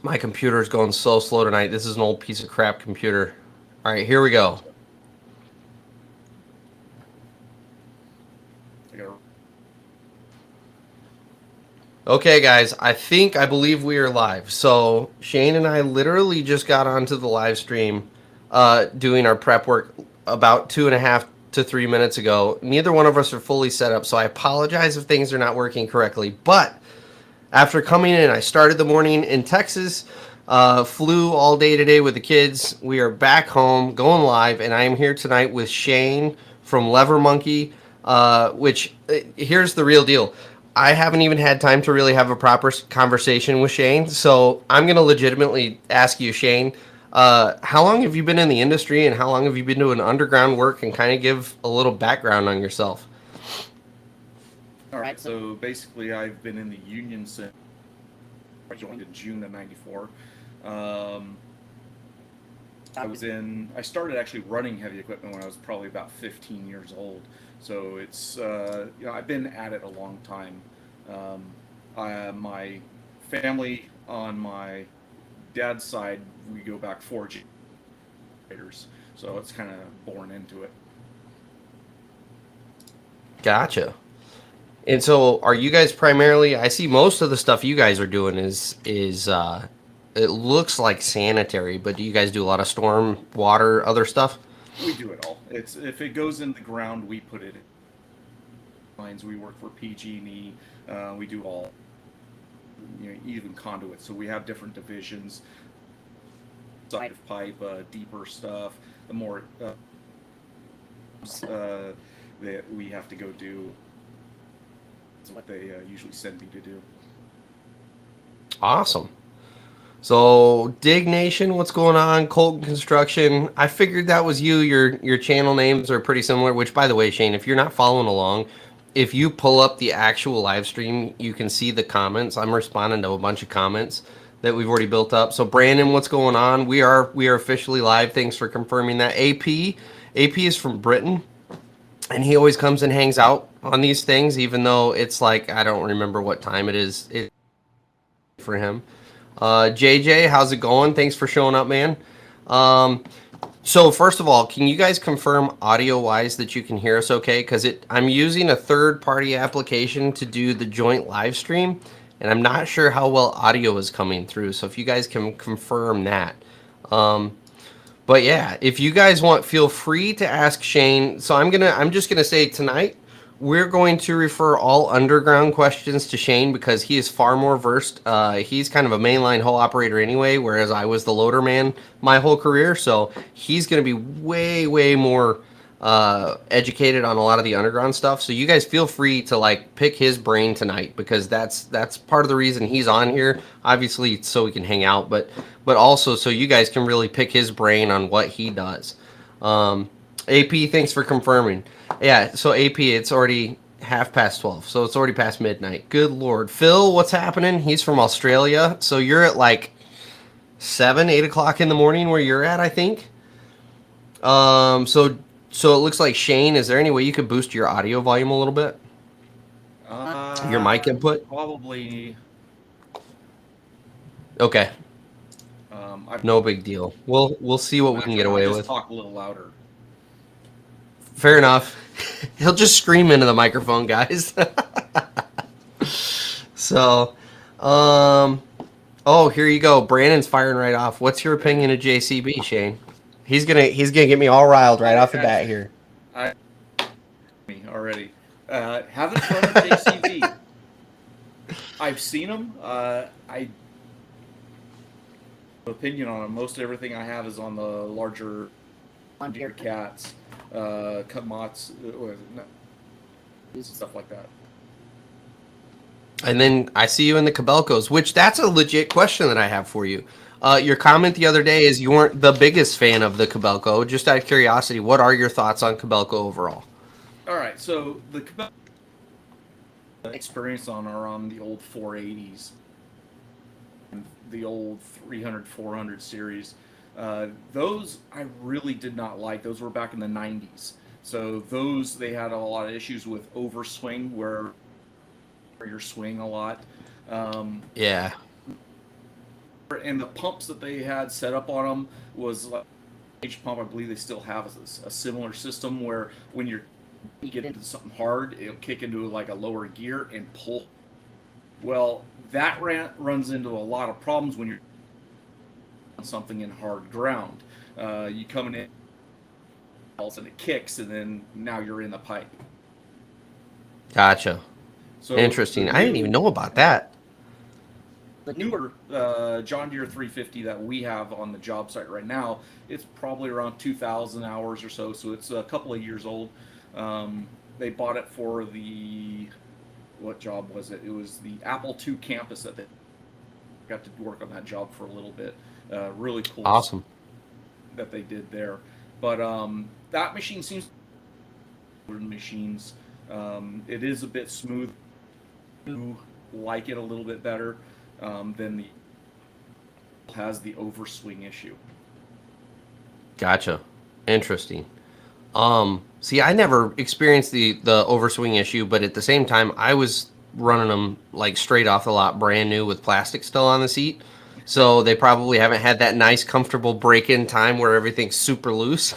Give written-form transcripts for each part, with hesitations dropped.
My computer's going so slow tonight. This is an old piece of crap computer. All right, here we go. Okay, guys, I believe we are live. So Shane and I literally just got onto the live stream, doing our prep work about 2.5 to 3 minutes ago. Neither one of us are fully set up, so I apologize if things are not working correctly. But after coming in, I started the morning in Texas, flew all day today with the kids. We are back home, going live, and I am here tonight with Shane from Lever Monkey. Which here's the real deal. I haven't even had time to really have a proper conversation with Shane, so I'm gonna legitimately ask you, Shane. How long have you been in the industry, and how long have you been doing underground work? And kind of give a little background on yourself. All right, so basically, I've been in the union since I joined in June of '94. Um, I started actually running heavy equipment when I was probably about 15 years old. So it's, I've been at it a long time. Um, my family on my dad's side, we go back 4 generations, so it's kind of born into it. Gotcha. And so, are you guys primarily? I see most of the stuff you guys are doing is it looks like sanitary, but do you guys do a lot of storm water, other stuff? We do it all. It's if it goes in the ground, we put it in lines. We work for PG&E. We do all, even conduits. So we have different divisions. Side of pipe, deeper stuff. The more that we have to go do is what they usually send me to do. Awesome. So, Dig Nation, what's going on? Colton Construction. I figured that was you. Your channel names are pretty similar. Which, by the way, Shane, if you're not following along, if you pull up the actual live stream, you can see the comments. I'm responding to a bunch of comments that we've already built up. So, Brandon, what's going on? We are officially live. Thanks for confirming that. AP is from Britain, and he always comes and hangs out on these things, even though it's like I don't remember what time it is for him. JJ, how's it going? Thanks for showing up, man. Um, so first of all, can you guys confirm audio wise that you can hear us okay? Because I'm using a third party application to do the joint live stream, and I'm not sure how well audio is coming through. So if you guys can confirm that. Um, but yeah, if you guys want, feel free to ask Shane. So I'm just gonna say tonight we're going to refer all underground questions to Shane because he is far more versed. He's kind of a mainline hull operator anyway, whereas I was the loader man my whole career. So he's going to be way more educated on a lot of the underground stuff. So you guys feel free to like pick his brain tonight because that's part of the reason he's on here. Obviously, so we can hang out, but also so you guys can really pick his brain on what he does. AP, thanks for confirming. Yeah, so AP, it's already 12:30, so it's already past midnight. Good lord, Phil, what's happening? He's from Australia, so you're at like 7, 8 o'clock in the morning where you're at, I think. So it looks like Shane. Is there any way you could boost your audio volume a little bit? Your mic input. Probably. Okay, I no big deal. We'll see what we can get I away just with. talk a little louder. Fair enough. He'll just scream into the microphone, guys. So, um, oh, here you go. Brandon's firing right off. What's your opinion of JCB, Shane? He's gonna get me all riled right off the bat Actually, here. I me already haven't run a JCV. I've seen them. I opinion on them. Most everything I have is on the larger deer cats, cutmots, stuff like that. And then I see you in the Cabelcos, which that's a legit question that I have for you. Your comment the other day is you weren't the biggest fan of the Cabelco. Just out of curiosity, what are your thoughts on Cabelco overall? All right, so the experience are on the old 480s, the old 300, 400 series. Those I really did not like. Those were back in the 90s. So those, they had a lot of issues with overswing where you're swing a lot. Um, Yeah. and the pumps that they had set up on them was like H pump. I believe they still have a similar system where when you get into something hard, it'll kick into like a lower gear and pull. Well, that runs into a lot of problems when you're on something in hard ground. You coming in, and it kicks, and then now you're in the pipe. Gotcha. So Interesting. I didn't even know about that. the newer John Deere 350 that we have on the job site right now, it's probably around 2,000 hours or so. So it's a couple of years old. They bought it for what job was it? It was the Apple II campus that they got to work on that job for a little bit. Really cool. Awesome. That they did there. But that machine seems machines. It is a bit smooth. You like it a little bit better than has the overswing issue. Gotcha. Interesting. See, I never experienced the overswing issue, but at the same time, I was running them like straight off the lot, brand new with plastic still on the seat. So they probably haven't had that nice, comfortable break-in time where everything's super loose.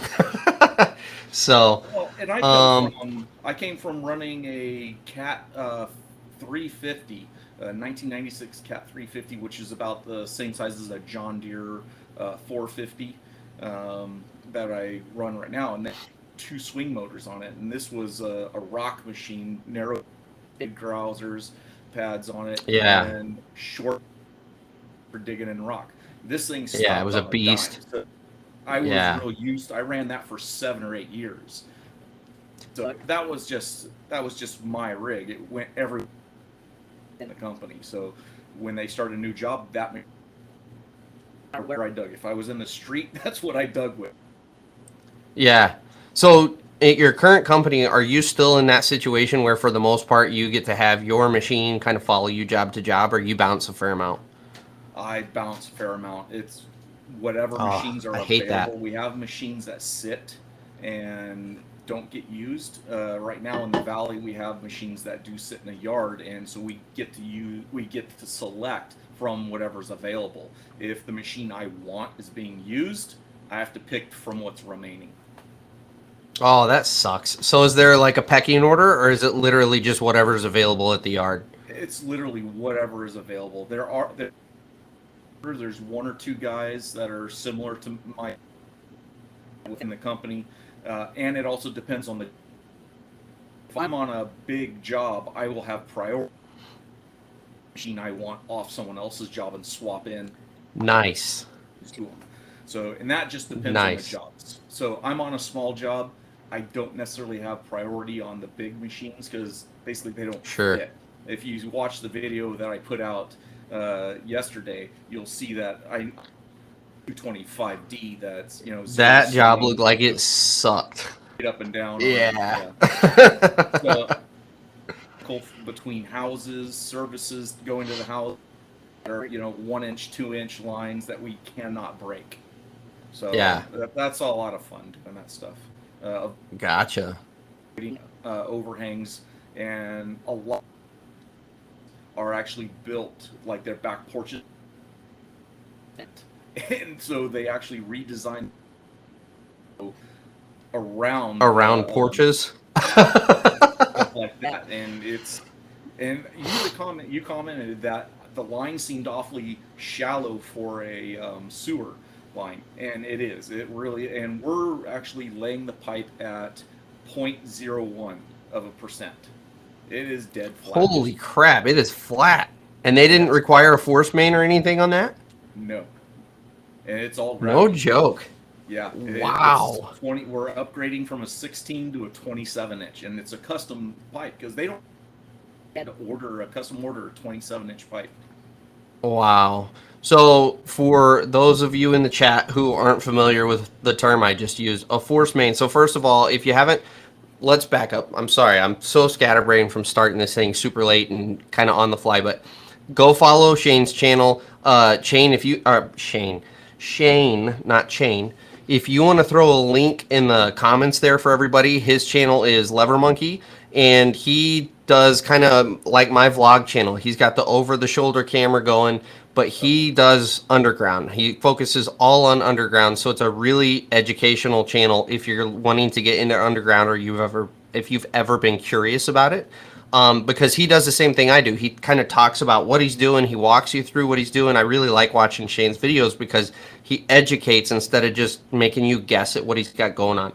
So, well, and I came from running a Cat 350, 1996 Cat 350, which is about the same size as a John Deere 450 that I run right now, and then 2 swing motors on it. And this was a rock machine, narrow grousers, pads on it, and short for digging in rock. This thing stopped. Yeah, it was a beast. So I was real used. I ran that for 7 or 8 years. So that was just my rig. It went everywhere in the company. So when they started a new job, that where I dug. If I was in the street, that's what I dug with. Yeah. So at your current company, are you still in that situation where for the most part you get to have your machine kind of follow you job to job, or you bounce a fair amount? I bounce a fair amount. It's whatever machines are available. That. We have machines that sit and don't get used. Right now in the valley, we have machines that do sit in a yard, and so we get to select from whatever's available. If the machine I want is being used, I have to pick from what's remaining. Oh, that sucks. So is there like a pecking order, or is it literally just whatever's available at the yard? It's literally whatever is available. There's 1 or 2 guys that are similar to my within the company, and it also depends on the. If I'm on a big job, I will have priority machine I want off someone else's job and swap in. Nice. To them. So, and that just depends on the jobs. So I'm on a small job. I don't necessarily have priority on the big machines because basically they don't fit. If you watch the video that I put out yesterday, you'll see that I 225D. That's that job looked like it sucked. Up and down. Yeah. So, between houses, services going to the house, or 1-inch, 2-inch lines that we cannot break. So that's a lot of fun doing that stuff. Gotcha. Overhangs, and a lot are actually built like their back porches, and so they actually redesigned around porches, stuff like that. And you commented that the line seemed awfully shallow for a sewer line, and it is. It really, and we're actually laying the pipe at 0.01%. It is dead flat. Holy crap! It is flat, and they didn't require a force main or anything on that. No, and it's all gravity. No joke. Yeah. Wow. We're upgrading from a 16 to a 27-inch, and it's a custom pipe because they don't had to order a 27-inch pipe. Wow. So for those of you in the chat who aren't familiar with the term I just used, a force main. So first of all, if you haven't, let's back up. I'm sorry. I'm so scatterbrained from starting this thing super late and kind of on the fly, but go follow Shane's channel. Shane, not Chain. If you want to throw a link in the comments there for everybody, his channel is Lever Monkey, and he does kind of like my vlog channel. He's got the over-the-shoulder camera going, but he does underground. He focuses all on underground, so it's a really educational channel if you're wanting to get into underground or if you've ever been curious about it. Because he does the same thing I do. He kind of talks about what he's doing. He walks you through what he's doing. I really like watching Shane's videos because he educates instead of just making you guess at what he's got going on.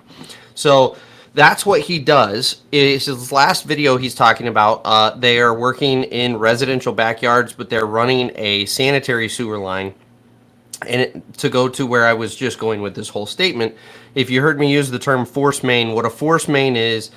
So that's what he does. Is his last video he's talking about. They are working in residential backyards, but they're running a sanitary sewer line. And to go to where I was just going with this whole statement, if you heard me use the term force main, what a force main is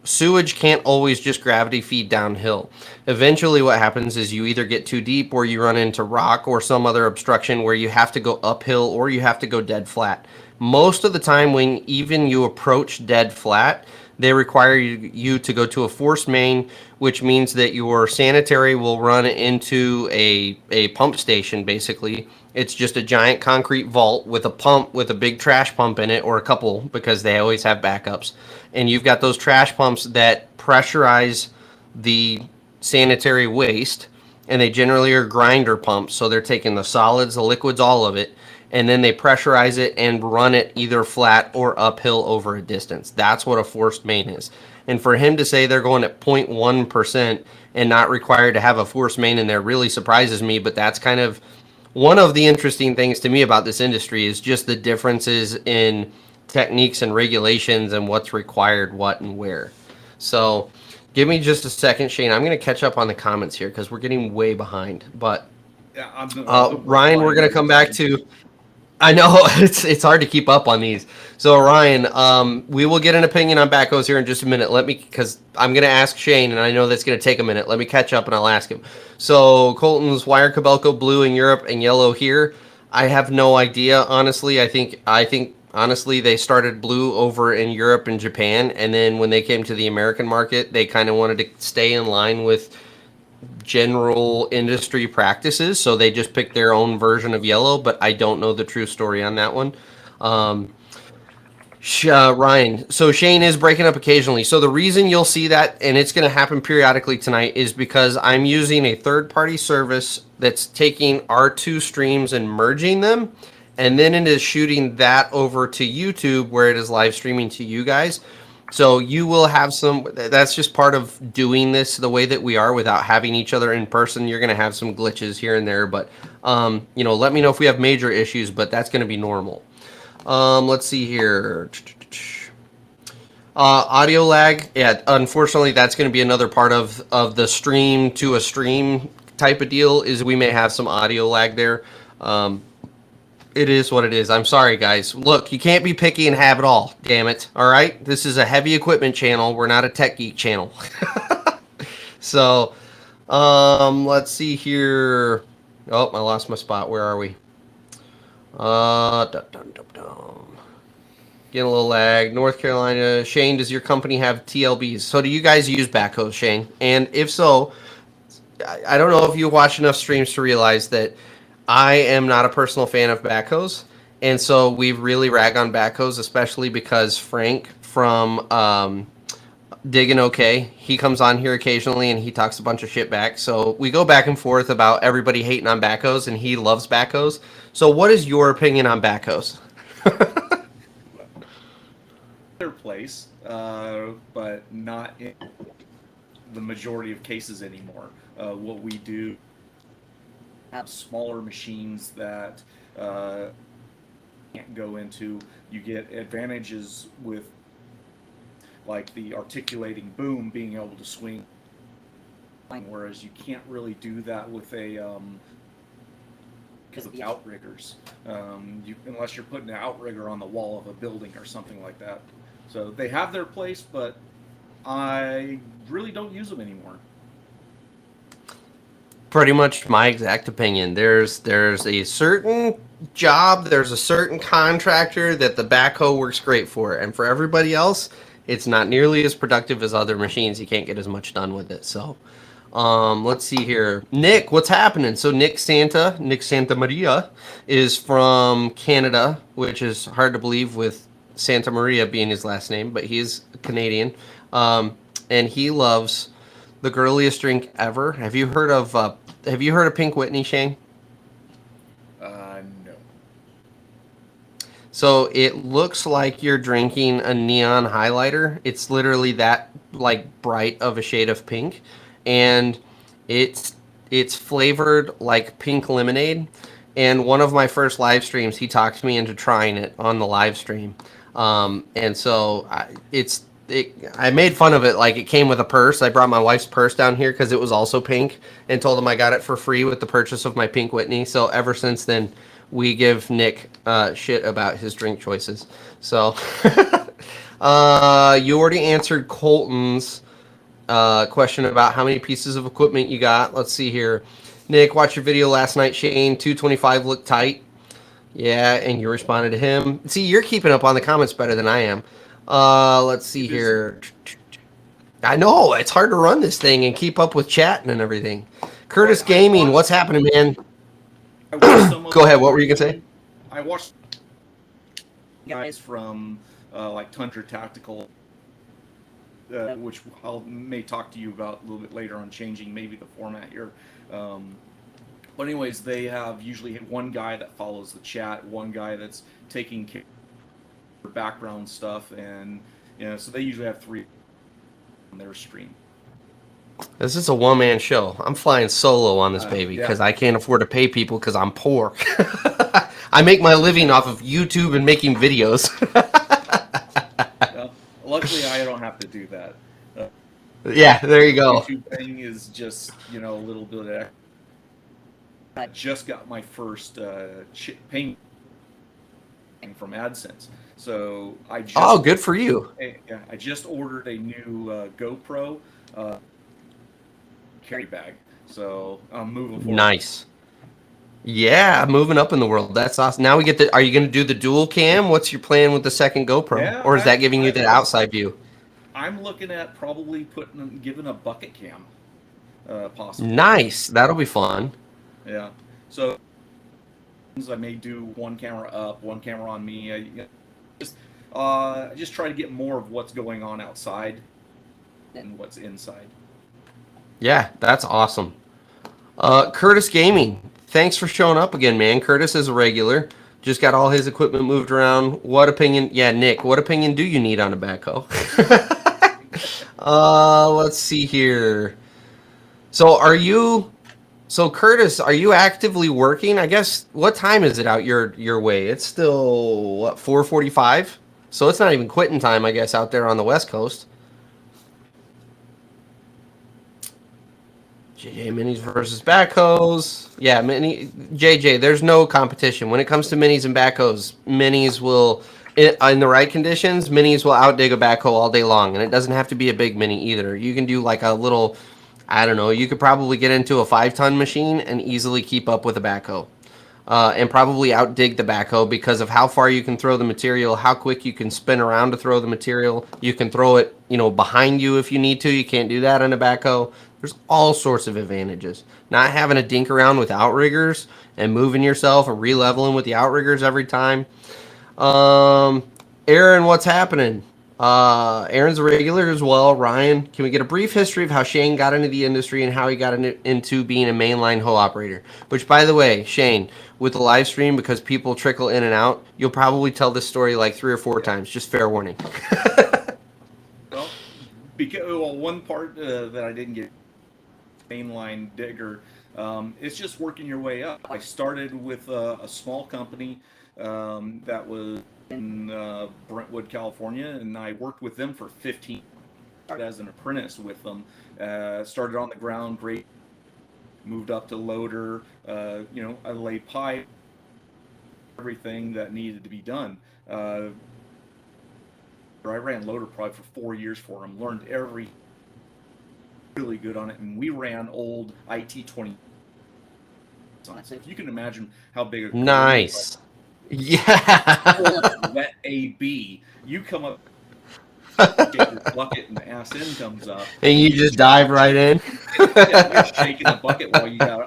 sewage can't always just gravity feed downhill. Eventually what happens is you either get too deep or you run into rock or some other obstruction where you have to go uphill or you have to go dead flat. Most of the time when even you approach dead flat, they require you to go to a force main, which means that your sanitary will run into a pump station, basically. It's just a giant concrete vault with a pump with a big trash pump in it, or a couple, because they always have backups. And you've got those trash pumps that pressurize the sanitary waste, and they generally are grinder pumps, so they're taking the solids, the liquids, all of it, and then they pressurize it and run it either flat or uphill over a distance. That's what a forced main is. And for him to say they're going at 0.1% and not required to have a forced main in there really surprises me, but that's kind of one of the interesting things to me about this industry is just the differences in techniques and regulations and what's required, what and where. So give me just a second, Shane. I'm going to catch up on the comments here because we're getting way behind. But Yeah, Ryan, we're going to come back to. I know it's hard to keep up on these. So Ryan, we will get an opinion on backhoes here in just a minute. Because I'm going to ask Shane, and I know that's going to take a minute. Let me catch up, and I'll ask him. So Colton's wire Cabelco blue in Europe and yellow here. I have no idea, honestly. I think honestly they started blue over in Europe and Japan, and then when they came to the American market, they kind of wanted to stay in line with general industry practices, so they just picked their own version of yellow, but I don't know the true story on that one. Ryan, so Shane is breaking up occasionally. So the reason you'll see that, and it's going to happen periodically tonight, is because I'm using a third-party service that's taking our two streams and merging them, and then it is shooting that over to YouTube where it is live streaming to you guys. So you will have some, that's just part of doing this the way that we are without having each other in person. You're going to have some glitches here and there, but, let me know if we have major issues, but that's going to be normal. Let's see here. Audio lag. Yeah, unfortunately, that's going to be another part of the stream to a stream type of deal is we may have some audio lag there. It is what it is. I'm sorry, guys. Look, you can't be picky and have it all. Damn it. All right? This is a heavy equipment channel. We're not a tech geek channel. So, let's see here. Oh, I lost my spot. Where are we? Getting a little lag. North Carolina. Shane, does your company have TLBs? So do you guys use backhoes, Shane? And if so, I don't know if you watch enough streams to realize that I am not a personal fan of backhoes, and so we really rag on backhoes, especially because Frank from Diggin' OK, he comes on here occasionally and he talks a bunch of shit back. So we go back and forth about everybody hating on backhoes, and he loves backhoes. So what is your opinion on backhoes? their place, but not in the majority of cases anymore. What we do have smaller machines that can't go into. You get advantages with like the articulating boom being able to swing, whereas you can't really do that with a because of the outriggers. Unless you're putting an outrigger on the wall of a building or something like that. So they have their place, but I really don't use them anymore. Pretty much my exact opinion. There's a certain job, there's a certain contractor that the backhoe works great for, and for everybody else, it's not nearly as productive as other machines. You can't get as much done with it. So, let's see here. Nick, what's happening? So Nick Santa Maria is from Canada, which is hard to believe with Santa Maria being his last name, but he is Canadian. and he loves the girliest drink ever. Have you heard of Pink Whitney, Shane? No. So it looks like you're drinking a neon highlighter. It's literally that like bright of a shade of pink, and it's it's flavored like pink lemonade. And one of my first live streams, he talked me into trying it on the live stream. And so I made fun of it like it came with a purse. I brought my wife's purse down here because it was also pink, and told him I got it for free with the purchase of my Pink Whitney. So ever since then, we give Nick shit about his drink choices. So you already answered Colton's question about how many pieces of equipment you got. Let's see here. Nick, watched your video last night, Shane. 225 looked tight. Yeah, and you responded to him. See, you're keeping up on the comments better than I am. Let's see here. I know it's hard to run this thing and keep up with chatting and everything. Curtis Gaming, what's happening, man? I watched some of Go ahead. What were you gonna say? I watched guys from like Tundra Tactical, which I may talk to you about a little bit later on changing maybe the format here. But anyways, they have usually one guy that follows the chat, one guy that's taking care of background stuff, and so they usually have 3 on their stream. This is a one-man show. I'm flying solo on this baby because I can't afford to pay people because I'm poor. I make my living off of YouTube and making videos. Luckily, I don't have to do that. Yeah, there you go. YouTube thing is just a little bit of. I just got my first paying from AdSense, so I just good for you. I just ordered a new GoPro carry bag, so I'm moving forward. Nice. Yeah, moving up in the world. That's awesome. Now we get the. Are you going to do the dual cam? What's your plan with the second GoPro, Yeah, or is that giving you the outside view? I'm looking at probably giving a bucket cam, possibly. Nice. That'll be fun. Yeah. So I may do one camera up, one camera on me. I just try to get more of what's going on outside than what's inside. Yeah, that's awesome. Curtis Gaming, thanks for showing up again, man. Curtis is a regular. Just got all his equipment moved around. What opinion? Yeah, Nick, what opinion do you need on a backhoe? Let's see here. So Curtis, are you actively working? I guess, what time is it out your way? It's still, what, 4:45? So it's not even quitting time, I guess, out there on the West Coast. JJ Minis versus backhoes. Yeah, JJ, there's no competition. When it comes to minis and backhoes, minis will, in the right conditions, minis will outdig a backhoe all day long. And it doesn't have to be a big mini either. You can do like a little, I don't know, you could probably get into a 5-ton machine and easily keep up with a backhoe. And probably outdig the backhoe because of how far you can throw the material, how quick you can spin around to throw the material. You can throw it, behind you if you need to. You can't do that on a backhoe. There's all sorts of advantages. Not having to dink around with outriggers and moving yourself and re-leveling with the outriggers every time. Aaron, what's happening? Aaron's a regular as well. Ryan, can we get a brief history of how Shane got into the industry and how he got into being a mainline hoe operator? Which, by the way, Shane, with the live stream, because people trickle in and out, you'll probably tell this story like 3 or 4 times. Just fair warning. Well, one part that I didn't get mainline digger, it's just working your way up. I started with a small company that was in Brentwood, California, and I worked with them for 15 years as an apprentice with them. Started on the ground, great. Moved up to loader. I laid pipe, everything that needed to be done. I ran loader probably for 4 years for them. Learned really good on it, and we ran old IT-20 on it. So if you can imagine how big a nice. Yeah. Wet AB, you come up, shake your bucket, and the ass end comes up, and you just dive right in. You're shaking the bucket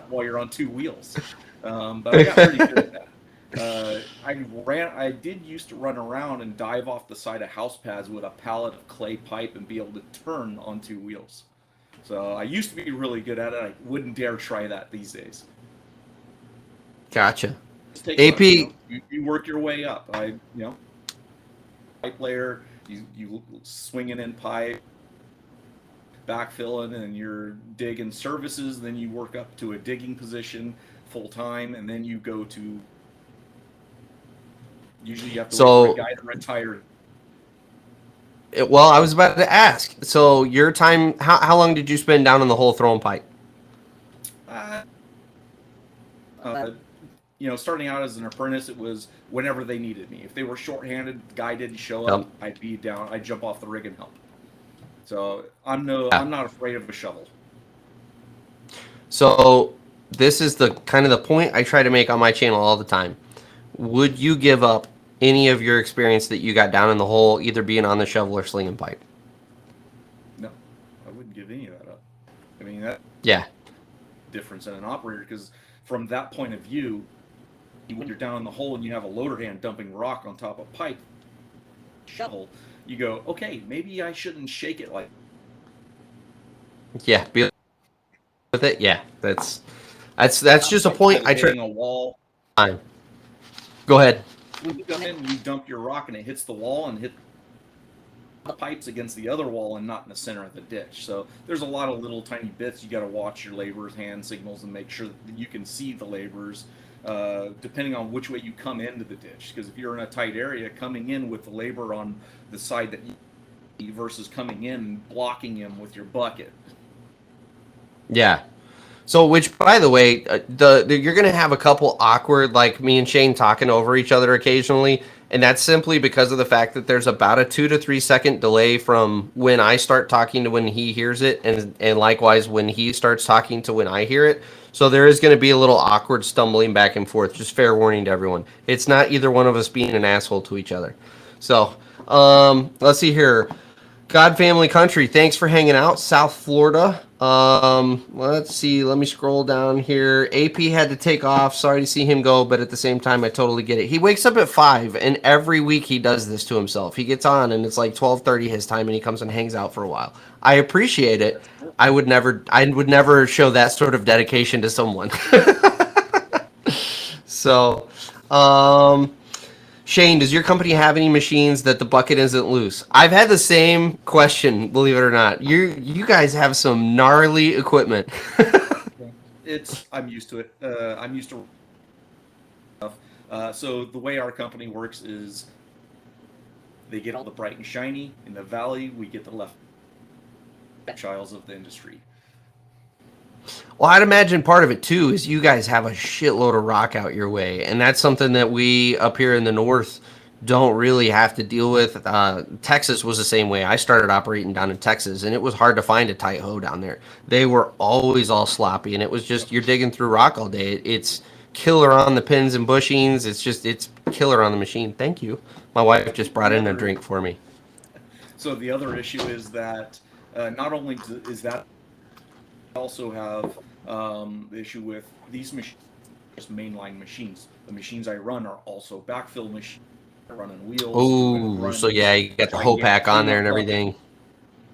while you're on 2 wheels. But I got pretty good at that. I did used to run around and dive off the side of house pads with a pallet of clay pipe and be able to turn on two wheels. So I used to be really good at it. I wouldn't dare try that these days. Gotcha. Just take learning, AP, you work your way up. Pipe layer, you swinging in pipe, backfilling, and you're digging services. Then you work up to a digging position full time, and then you go to. Usually, you have to wait for a so guy to retire. well, I was about to ask. So your time, how long did you spend down in the hole throwing pipe? Uh, uh, Starting out as an apprentice, it was whenever they needed me. If they were shorthanded, the guy didn't show Yep. up, I'd be down. I'd jump off the rig and help. So Yeah. I'm not afraid of a shovel. So this is the kind of the point I try to make on my channel all the time. Would you give up any of your experience that you got down in the hole, either being on the shovel or slinging pipe? No, I wouldn't give any of that up. I mean, that Yeah. difference in an operator because from that point of view, when you're down in the hole and you have a loader hand dumping rock on top of pipe shovel, you go, okay, maybe I shouldn't shake it like. Yeah. Be with it. Yeah. That's just a point Instead of I try. hitting a wall. Go ahead. When you come in, you dump your rock and it hits the wall and hit the pipes against the other wall and not in the center of the ditch. So there's a lot of little tiny bits. You got to watch your laborers' hand signals and make sure that you can see the laborers, depending on which way you come into the ditch. Because if you're in a tight area, coming in with the laborer on the side that you versus coming in and blocking him with your bucket. Yeah. So, which, by the way, you're gonna have a couple awkward, like me and Shane talking over each other occasionally, and that's simply because of the fact that there's about a 2 to 3 second delay from when I start talking to when he hears it, and likewise when he starts talking to when I hear it. So there is going to be a little awkward stumbling back and forth. Just fair warning to everyone. It's not either one of us being an asshole to each other. So, let's see here. God Family Country, thanks for hanging out. South Florida. Let's see. Let me scroll down here. AP had to take off. Sorry to see him go, but at the same time, I totally get it. He wakes up at 5, and every week he does this to himself. He gets on, and it's like 12:30 his time, and he comes and hangs out for a while. I appreciate it. I would never show that sort of dedication to someone. So, um, Shane, does your company have any machines that the bucket isn't loose? I've had the same question, believe it or not. You guys have some gnarly equipment. I'm used to it. I'm used to stuff. So the way our company works is they get all the bright and shiny. In the valley, we get the left chiles of the industry. Well, I'd imagine part of it too is you guys have a shitload of rock out your way, and that's something that we up here in the north don't really have to deal with. Texas was the same way. I started operating down in Texas, and it was hard to find a tight hoe down there. They were always all sloppy, and it was just you're digging through rock all day. It's killer on the pins and bushings. It's killer on the machine. Thank you. My wife just brought in a drink for me. So the other issue is that not only is that also have the issue with these machines, just mainline machines. The machines I run are also backfill machines, running wheels. Oh, so yeah, you got the whole pack on there and everything.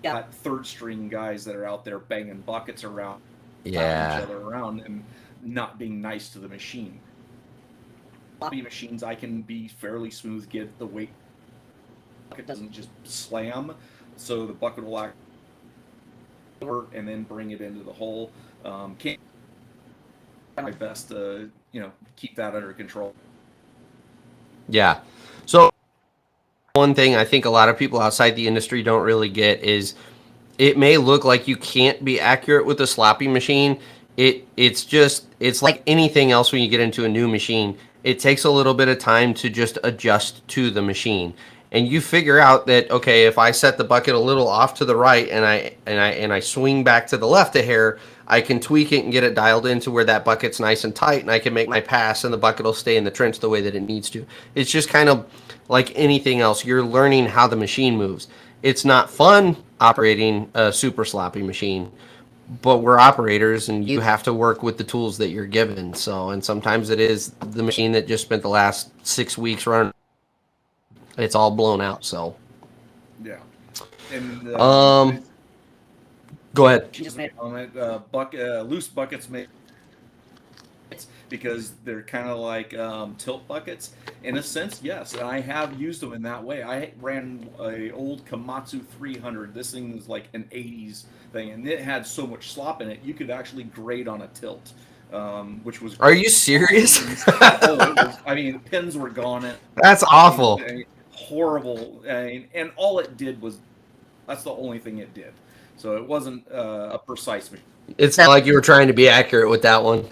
Got third string guys that are out there banging buckets around, Yeah. each other around, and not being nice to the machine. Floppy machines, I can be fairly smooth, get the weight. Bucket doesn't just slam, so the bucket will act over and then bring it into the hole. Can't my best to keep that under control. Yeah. So one thing I think a lot of people outside the industry don't really get is it may look like you can't be accurate with a sloppy machine. It's like anything else when you get into a new machine. It takes a little bit of time to just adjust to the machine. And you figure out that okay, if I set the bucket a little off to the right and I swing back to the left a hair, I can tweak it and get it dialed into where that bucket's nice and tight, and I can make my pass, and the bucket will stay in the trench the way that it needs to. It's just kind of like anything else. You're learning how the machine moves. It's not fun operating a super sloppy machine, but we're operators, and you have to work with the tools that you're given. So, and sometimes it is the machine that just spent the last 6 weeks running. It's all blown out. So, Yeah, and um, go ahead. just made a comment. Loose buckets make because they're kind of like tilt buckets in a sense. Yes, and I have used them in that way. I ran a old Komatsu 300. This thing was like an 80s thing, and it had so much slop in it you could actually grade on a tilt, which was Are great. you serious? Oh, it was. I mean, pins were gone. That's awful. Horrible. And all it did was that's the only thing it did. So it wasn't a precise machine. It's not like you were trying to be accurate with that one.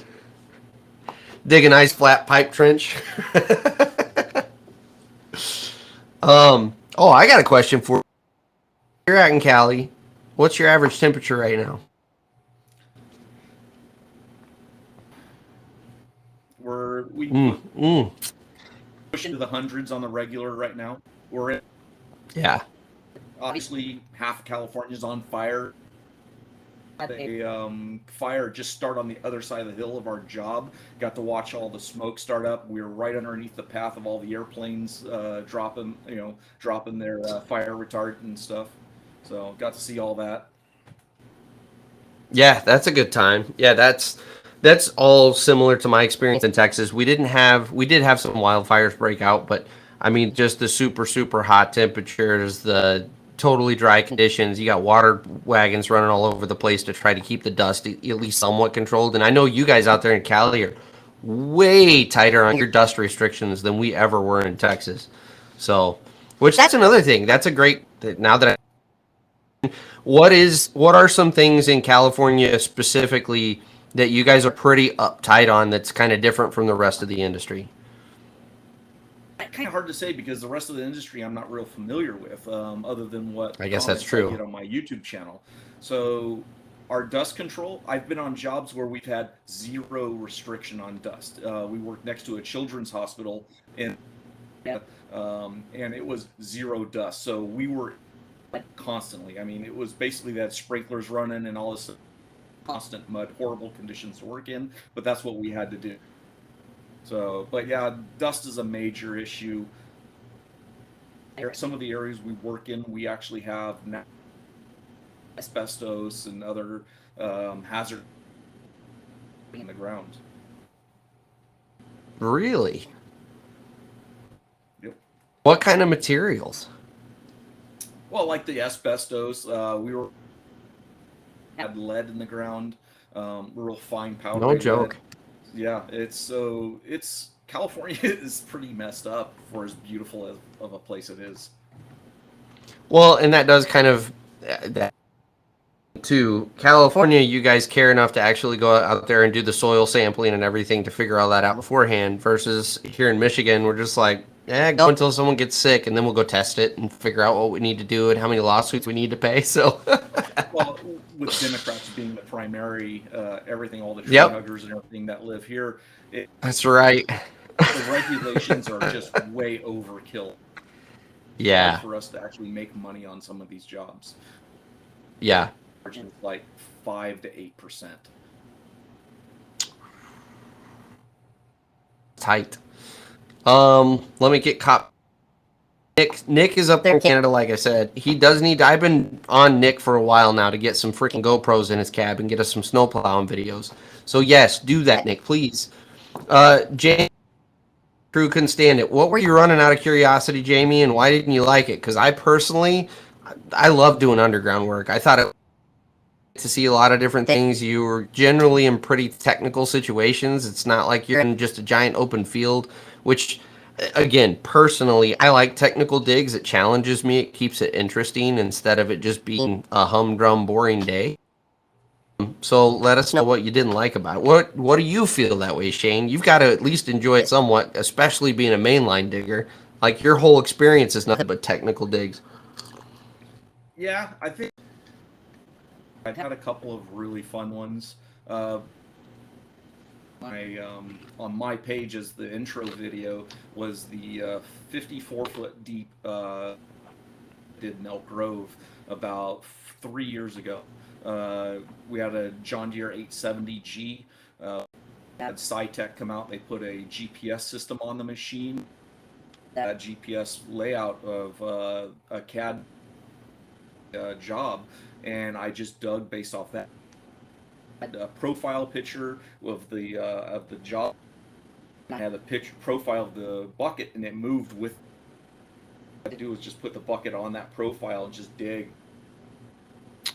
Dig a nice flat pipe trench. Oh, I got a question for you. You're out in Cali. What's your average temperature right now? We Mm, mm. push into the hundreds on the regular right now. We're in, Yeah. obviously half of California's on fire. A fire just start on the other side of the hill of our job. Got to watch all the smoke start up. We were right underneath the path of all the airplanes dropping their fire retardant and stuff. So got to see all that. Yeah, that's a good time. Yeah, that's all similar to my experience in Texas. We did have some wildfires break out, but I mean just the super hot temperatures, the totally dry conditions. You got water wagons running all over the place to try to keep the dust at least somewhat controlled. And I know you guys out there in Cali are way tighter on your dust restrictions than we ever were in Texas. So, which that's another thing. That's a great now that what are some things in California specifically that you guys are pretty uptight on that's kind of different from the rest of the industry? Kind of hard to say because the rest of the industry I'm not real familiar with, other than what I guess that's comments I true. get on my YouTube channel. So our dust control, I've been on jobs where we've had zero restriction on dust. We worked next to a children's hospital in and it was zero dust. So we were constantly. I mean, it was basically that sprinklers running and all this constant mud, horrible conditions to work in, but that's what we had to do. So, but yeah, dust is a major issue. Some of the areas we work in, we actually have asbestos and other hazard in the ground. Really? Yep. What kind of materials? Well, like the asbestos, we were had lead in the ground, real fine No powdery lead. joke. Yeah, it's California is pretty messed up for as beautiful of a place it is. Well, and that does kind of that to California. You guys care enough to actually go out there and do the soil sampling and everything to figure all that out beforehand. Versus here in Michigan, we're just like, go until someone gets sick, and then we'll go test it and figure out what we need to do and how many lawsuits we need to pay. So, Well, with Democrats being the primary, everything, all the tree yep, huggers and everything that live here, that's right. the regulations are just way overkill. Hard Yeah, for us to actually make money on some of these jobs. yeah, Margins like 5 to 8%. tight. Let me get caught. Nick is up there in Canada, like I said. He does need. I've been on Nick for a while now to get some freaking GoPros in his cab and get us some snow plowing videos. So yes, do that, Nick, please. Jamie crew couldn't stand it. What were you running out of curiosity, Jamie, and why didn't you like it? Because I personally, I love doing underground work. I thought it to see a lot of different things. You were generally in pretty technical situations. It's not like you're in just a giant open field, which again, personally, I like technical digs. It challenges me. It keeps it interesting instead of it just being a humdrum, boring day. So let us know what you didn't like about it. What do you feel that way, Shane? You've got to at least enjoy it somewhat, especially being a mainline digger. Like your whole experience is nothing but technical digs. Yeah, I think I've had a couple of really fun ones. My on my page as the intro video was the 54-foot deep did in Elk Grove about 3 years ago. We had a John Deere 870G. Had SciTech come out. They put a GPS system on the machine. That GPS layout of a CAD job, and I just dug based off that. A profile picture of the job. I had a picture profile of the bucket, and it moved with. What I had to do was just put the bucket on that profile and just dig.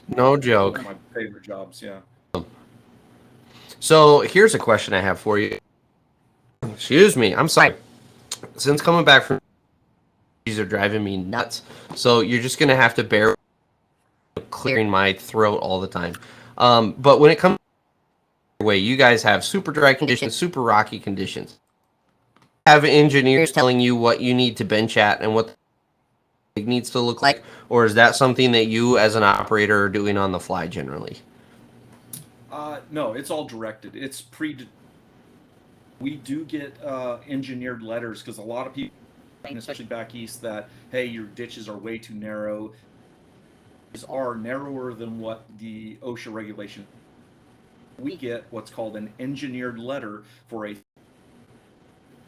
No One joke. of my favorite jobs, yeah. So here's a question I have for you. Excuse me. I'm sorry. Since coming back from, these are driving me nuts. So you're just gonna have to bear clearing my throat all the time. But when it comes to way, you guys have super dry conditions, super rocky conditions. Have engineers telling you what you need to bench at and what it needs to look like, or is that something that you as an operator are doing on the fly generally? No, it's all directed. It's pre. We do get engineered letters because a lot of people, especially back east, that hey, your ditches are way too narrow. These are narrower than what the OSHA regulation. We get what's called an engineered letter for a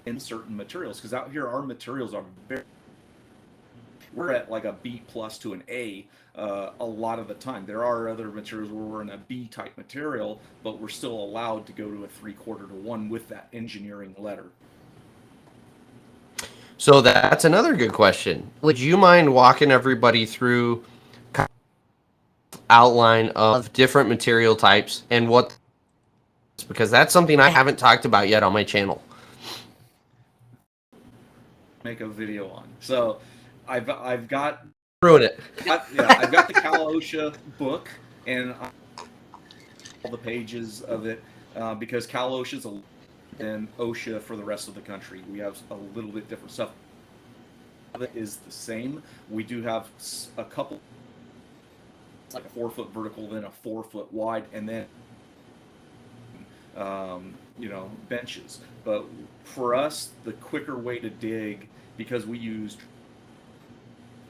in certain materials because out here our materials are very. We're at like a B plus to an A a lot of the time. There are other materials where we're in a B type material, but we're still allowed to go to a 3/4 to 1 with that engineering letter. So that's another good question. Would you mind walking everybody through outline of different material types and what, because that's something I haven't talked about yet on my channel. Make a video on. So I've got Ruin it. I've got the Cal OSHA book and all the pages of it because Cal OSHA is than OSHA for the rest of the country. We have a little bit different stuff. It is the same. We do have a couple, like a 4-foot vertical, then a 4-foot wide, and then benches. But for us, the quicker way to dig, because we use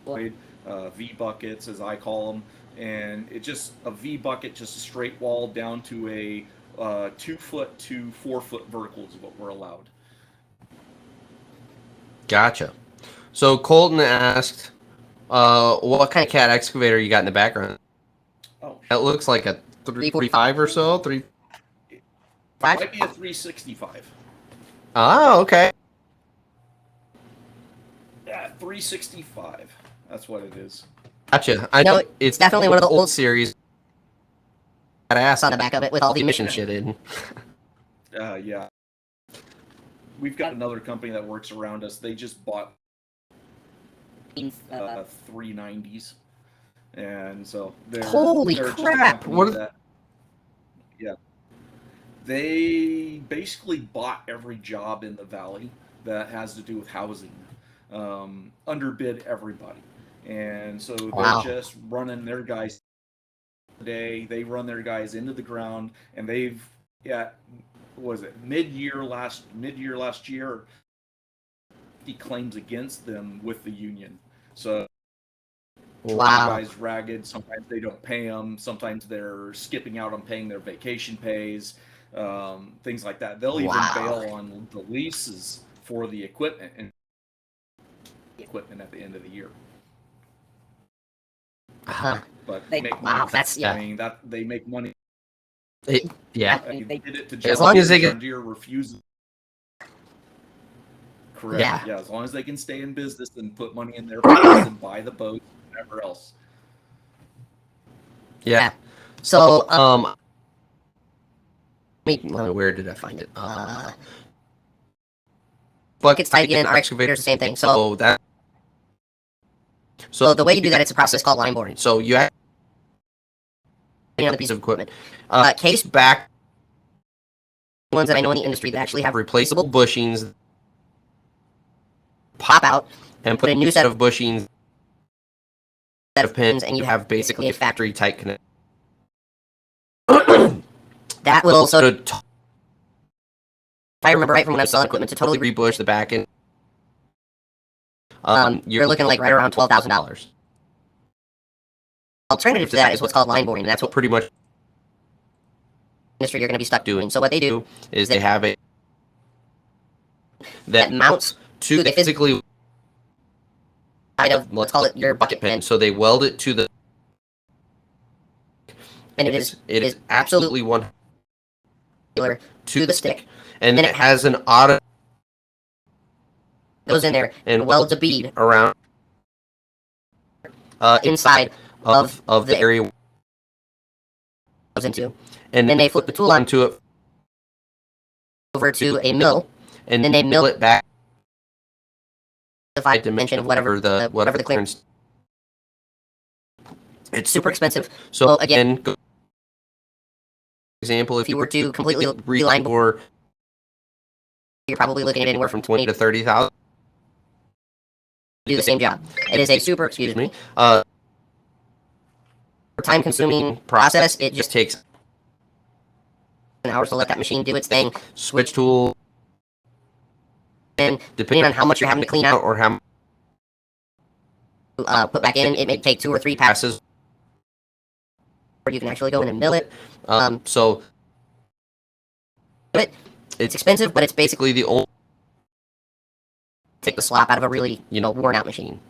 V buckets, as I call them, and it just a V bucket, just a straight wall down to a 2-foot to 4-foot vertical is what we're allowed. Gotcha. So Colton asked, what kind of cat excavator you got in the background? Oh, that looks like a 345 or so. It might be a 365. Oh, okay. Yeah, 365. That's what it is. Gotcha. I know it's definitely one of the old series. Got ass on the back of it with all the emission shit in. Yeah. We've got another company that works around us. They just bought 390s, and so they're crap! What? Yeah, they basically bought every job in the valley that has to do with housing, underbid everybody, and so they're just running their guys. Today they run their guys into the ground, and they've was it mid-year last year, he claims against them with the union. So guys ragged. Sometimes they don't pay them. Sometimes they're skipping out on paying their vacation pays, things like that. They'll even bail on the leases for the equipment and at the end of the year. But they make money. I mean, that they make money. They did it to as long as they get Deere refuses. Correct. Yeah, as long as they can stay in business and put money in their pockets and buy the boat, whatever else. Yeah. So, where did I find it? Buckets tied in, our excavator's the same thing. So the way you do that, it's a process called line boring. So you have on a piece of equipment, case back ones that I know in the industry that actually have replaceable bushings, pop out and put a new set of bushings, set of pins, and you have basically a factory tight connect. That will also, if I remember right from when I was selling equipment, to totally rebush the back end, you're looking like right around $12,000. alternative to that is what's called line boring, and that's what pretty much industry you're going to be stuck doing. So what they do is they have a that mounts to the physically side of, let's call it your bucket pen. so they weld it to the, And it is absolutely one to the stick. and then it has an auto Goes in there and welds a bead around inside of the area it goes into. and then they flip the tool onto it over to a mill, and then they mill it back the 5 dimension of whatever the clearance. It's Super expensive. So Well, again, for example, if you were to completely reline bore, you're probably looking at anywhere from 20 to 30,000 do the same job. It is a super, excuse me, time-consuming process. It just takes an hour to let that machine do its thing. switch tool, And depending on how much you're having to clean out or how put back in, it may take 2 or 3 passes, or you can actually go in and mill it. So But it's expensive, but it's basically the only take the slop out of a really, worn out machine.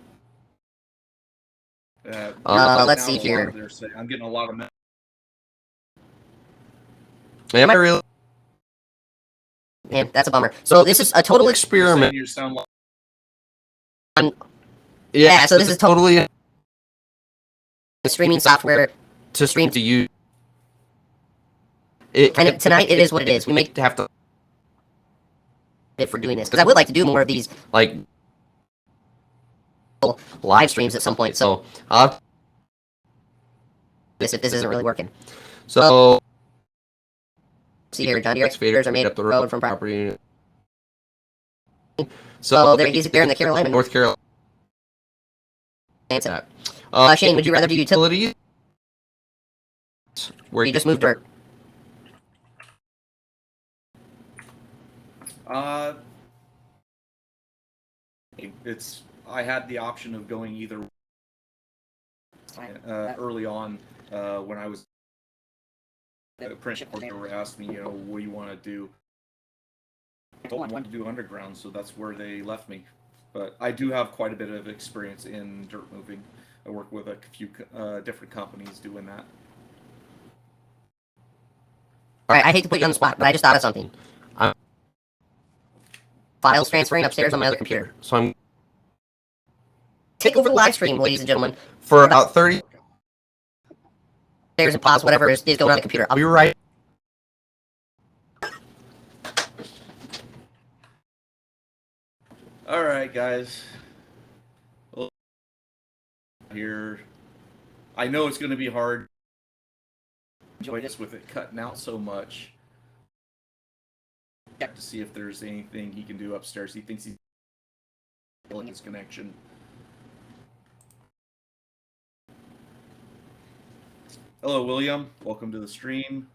Let's see here. I'm getting a lot of. Am I really? Man, that's a bummer. So this is a total experiment. You sound like. Yeah, so this is totally streaming software to stream to you. And tonight it is what it is. We make have to it for doing this because I would like to do more of these like live streams at some point. So this if this isn't really working. So see here, John Deere excavators are made up the road from property. So they're in the Carolina, North Carolina. Shane, would you rather do utilities? Where you just moved dirt? I had the option of going either early on when I was apprenticeship. They asked me, what do you want to do? I told them I wanted to do underground, so that's where they left me. But I do have quite a bit of experience in dirt moving. I work with a few different companies doing that. All right, I hate to put you on the spot, but I just thought of something. Files transferring upstairs on my other computer. So I'm take over the live stream, ladies and gentlemen, for about 30. There's a pause, whatever is going on the computer. I'll be right. All right, guys. Well, here, I know it's going to be hard. Enjoy this with it cutting out so much. Check to see if there's anything he can do upstairs. He thinks he's building his connection. Hello, William. Welcome to the stream.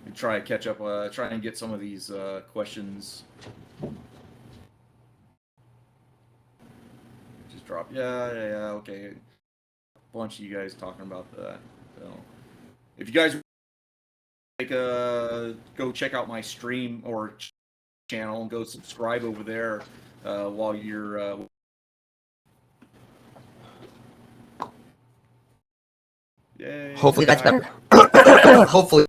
We try to catch up. Try and get some of these questions. Just drop. Yeah. Okay. A bunch of you guys talking about that. So, if you guys go check out my stream or channel and go subscribe over there while you're. Yay. Hopefully that's better. Hopefully.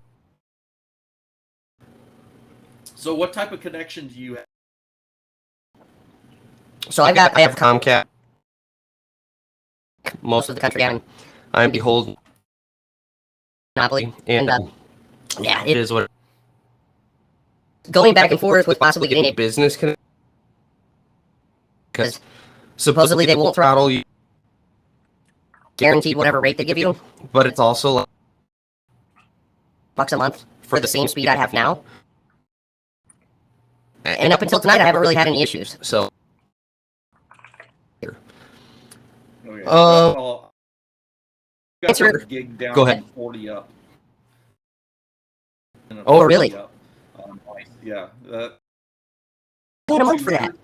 So, what type of connection do you have? So I have Comcast. Most of the country I'm beholden. Monopoly, and yeah, it is what. Going back and forth with possibly getting a business connection. Because supposedly they won't throttle you. Guaranteed whatever rate they give you, but it's also like $1 a month for the same speed I have now. And up until tonight, I haven't really had any issues. So, okay. Got gig down go ahead. 40 up. Oh, really? Up. Yeah. Paying a month for that.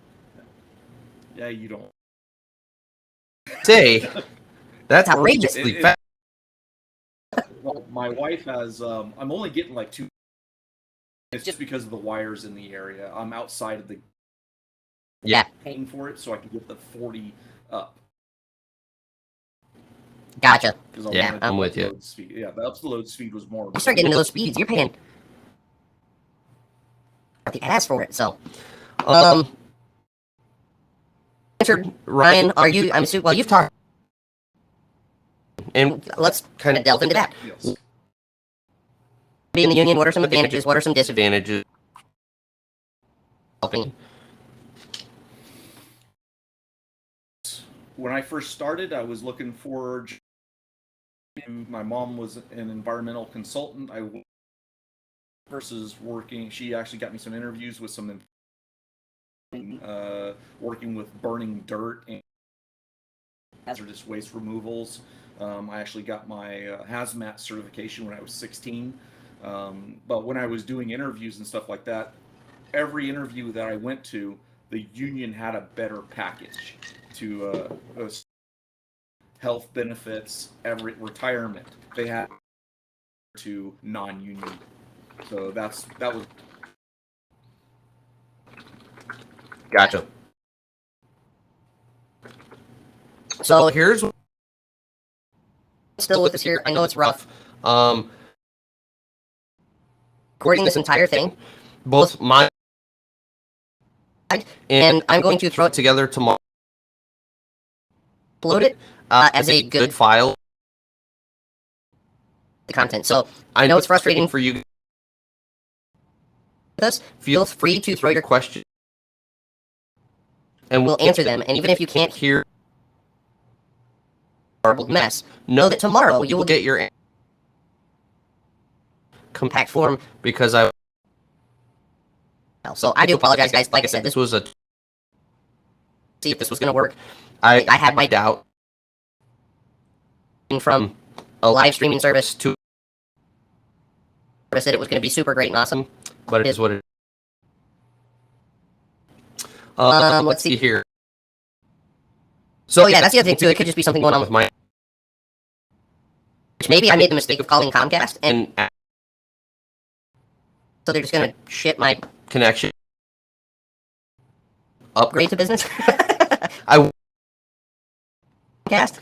Yeah, you don't. Say, that's outrageous. outrageously fast. Well, my wife has. I'm only getting like 2. It's just because of the wires in the area. I'm outside of the Yeah, paying for it, so I can get the 40 up. gotcha. Because Yeah, I'm with you. load speed. Yeah, the upload speed was more. You start getting into those speeds, you're paying the ass for it. So, answered, Ryan, are you? I'm assuming. Well, you've talked, And let's kind of delve into that. Yes. Being in the union, what are some advantages? What are some disadvantages? advantages. When I first started, I was looking for. My mom was an environmental consultant. Versus working. She actually got me some interviews with some. Working with burning dirt and hazardous waste removals. I actually got my hazmat certification when I was 16. But when I was doing interviews and stuff like that, every interview that I went to, the union had a better package to health benefits, every retirement. They had to non-union. So that was Gotcha. So Here's still with us here. I know it's rough. um Recording this entire thing, both my and I'm going to throw it together tomorrow. upload it as a good file. the content. So I know it's frustrating for you. with us. Feel free to throw your Question, and we'll answer them. And even if you can't hear horrible mess, know that tomorrow you will get get your compact form. because I So I do apologize, guys. Like I said, this this was a see if this was going to work. I had my doubt from a live streaming service to said it was going to be super great and awesome. but it is what it Let's see here. So yeah, that's the other thing too. It could just be something going on with my which maybe I made the mistake of calling Comcast, and and so they're just going to ship my connection upgrade. upgrade to business. I Cast.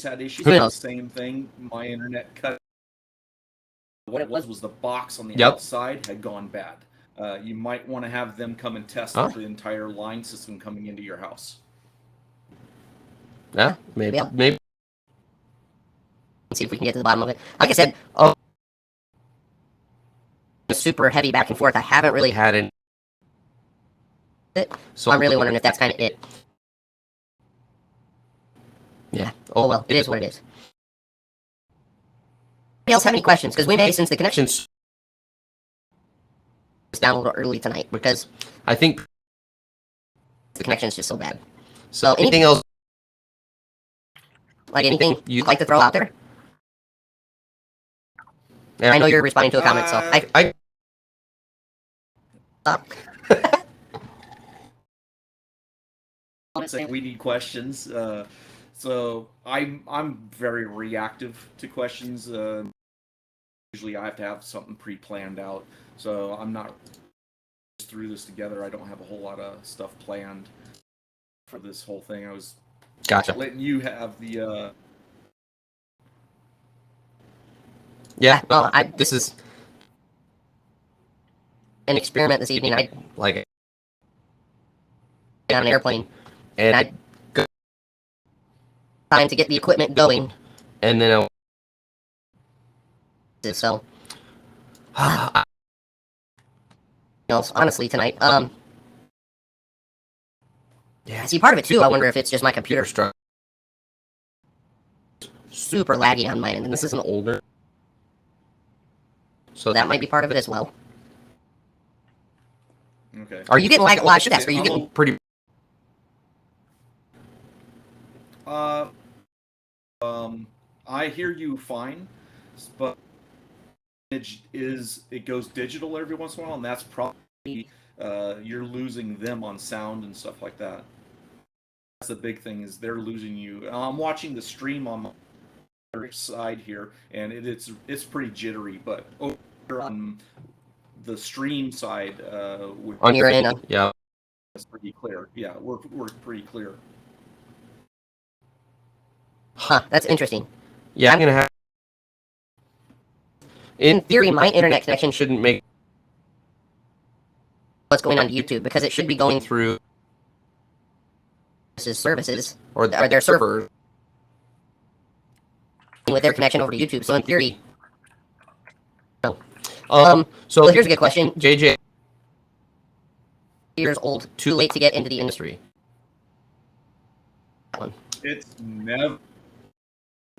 had issues Who with the knows? same thing. My internet cut. What it was the box on the Yep. outside had gone bad. You might want to have them come and test Huh? the entire line system coming into your house. yeah maybe Yeah. maybe Let's see if we can get to the bottom of it. Like I said, super heavy back and forth. I haven't really had had it, so I'm really wondering if that's kind of it. yeah Oh well, it is what it is. Anybody else have any questions? Because we may, since the connection since was down a little early tonight, because I think the connection is just so bad. so anything else Like anything you'd you'd like to throw out there? yeah, I know you're responding to a comment, so I stop. Saying we need questions. So I'm very reactive to questions. Usually I have to have something pre-planned out. So I'm not through this together. I don't have a whole lot of stuff planned for this whole thing. I was gotcha letting you have the. yeah Well, this is an experiment this evening. I like got on an airplane and I time to get the equipment going. and then So, I, you know, honestly, tonight, yeah see, part of it too. I wonder if it's just my computer struck super laggy on my end, and this is an older so that might be part of it as well. Okay. Are you getting lag at live desk? Are you I'm getting pretty I hear you fine, but it goes digital every once in a while, and that's probably you're losing them on sound and stuff like that. That's the big thing, is they're losing you. I'm watching the stream on my side here, and it's pretty jittery, but over on the stream side, On your end, Yeah. it's pretty clear. Yeah, we're pretty clear. huh? That's interesting. Yeah, I'm gonna have. In theory, my internet connection should Shouldn't make what's going on to YouTube, because it should be going through through services or their server with their connection over to YouTube. So in theory, no. So Well, here's a good question. JJ, Years old, too late to get into the industry. That one. It's never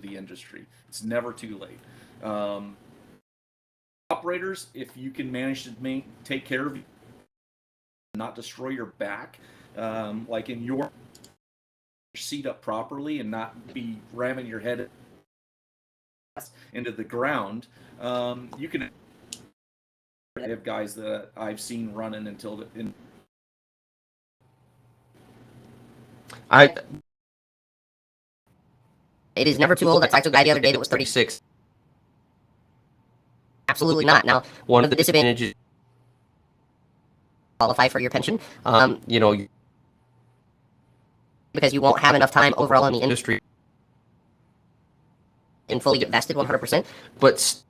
the industry. It's never too late. Operators, if you can manage to take care of you, not destroy your back, like in your seat up properly and not be ramming your head into the ground, you can have guys that I've seen running until I It is never too old. I talked to a guy the other day that was 36. 36. Absolutely not. Now, One of the disadvantages, qualify for your pension, you know, because you won't have enough time overall in the industry industry, and fully get vested 100%, but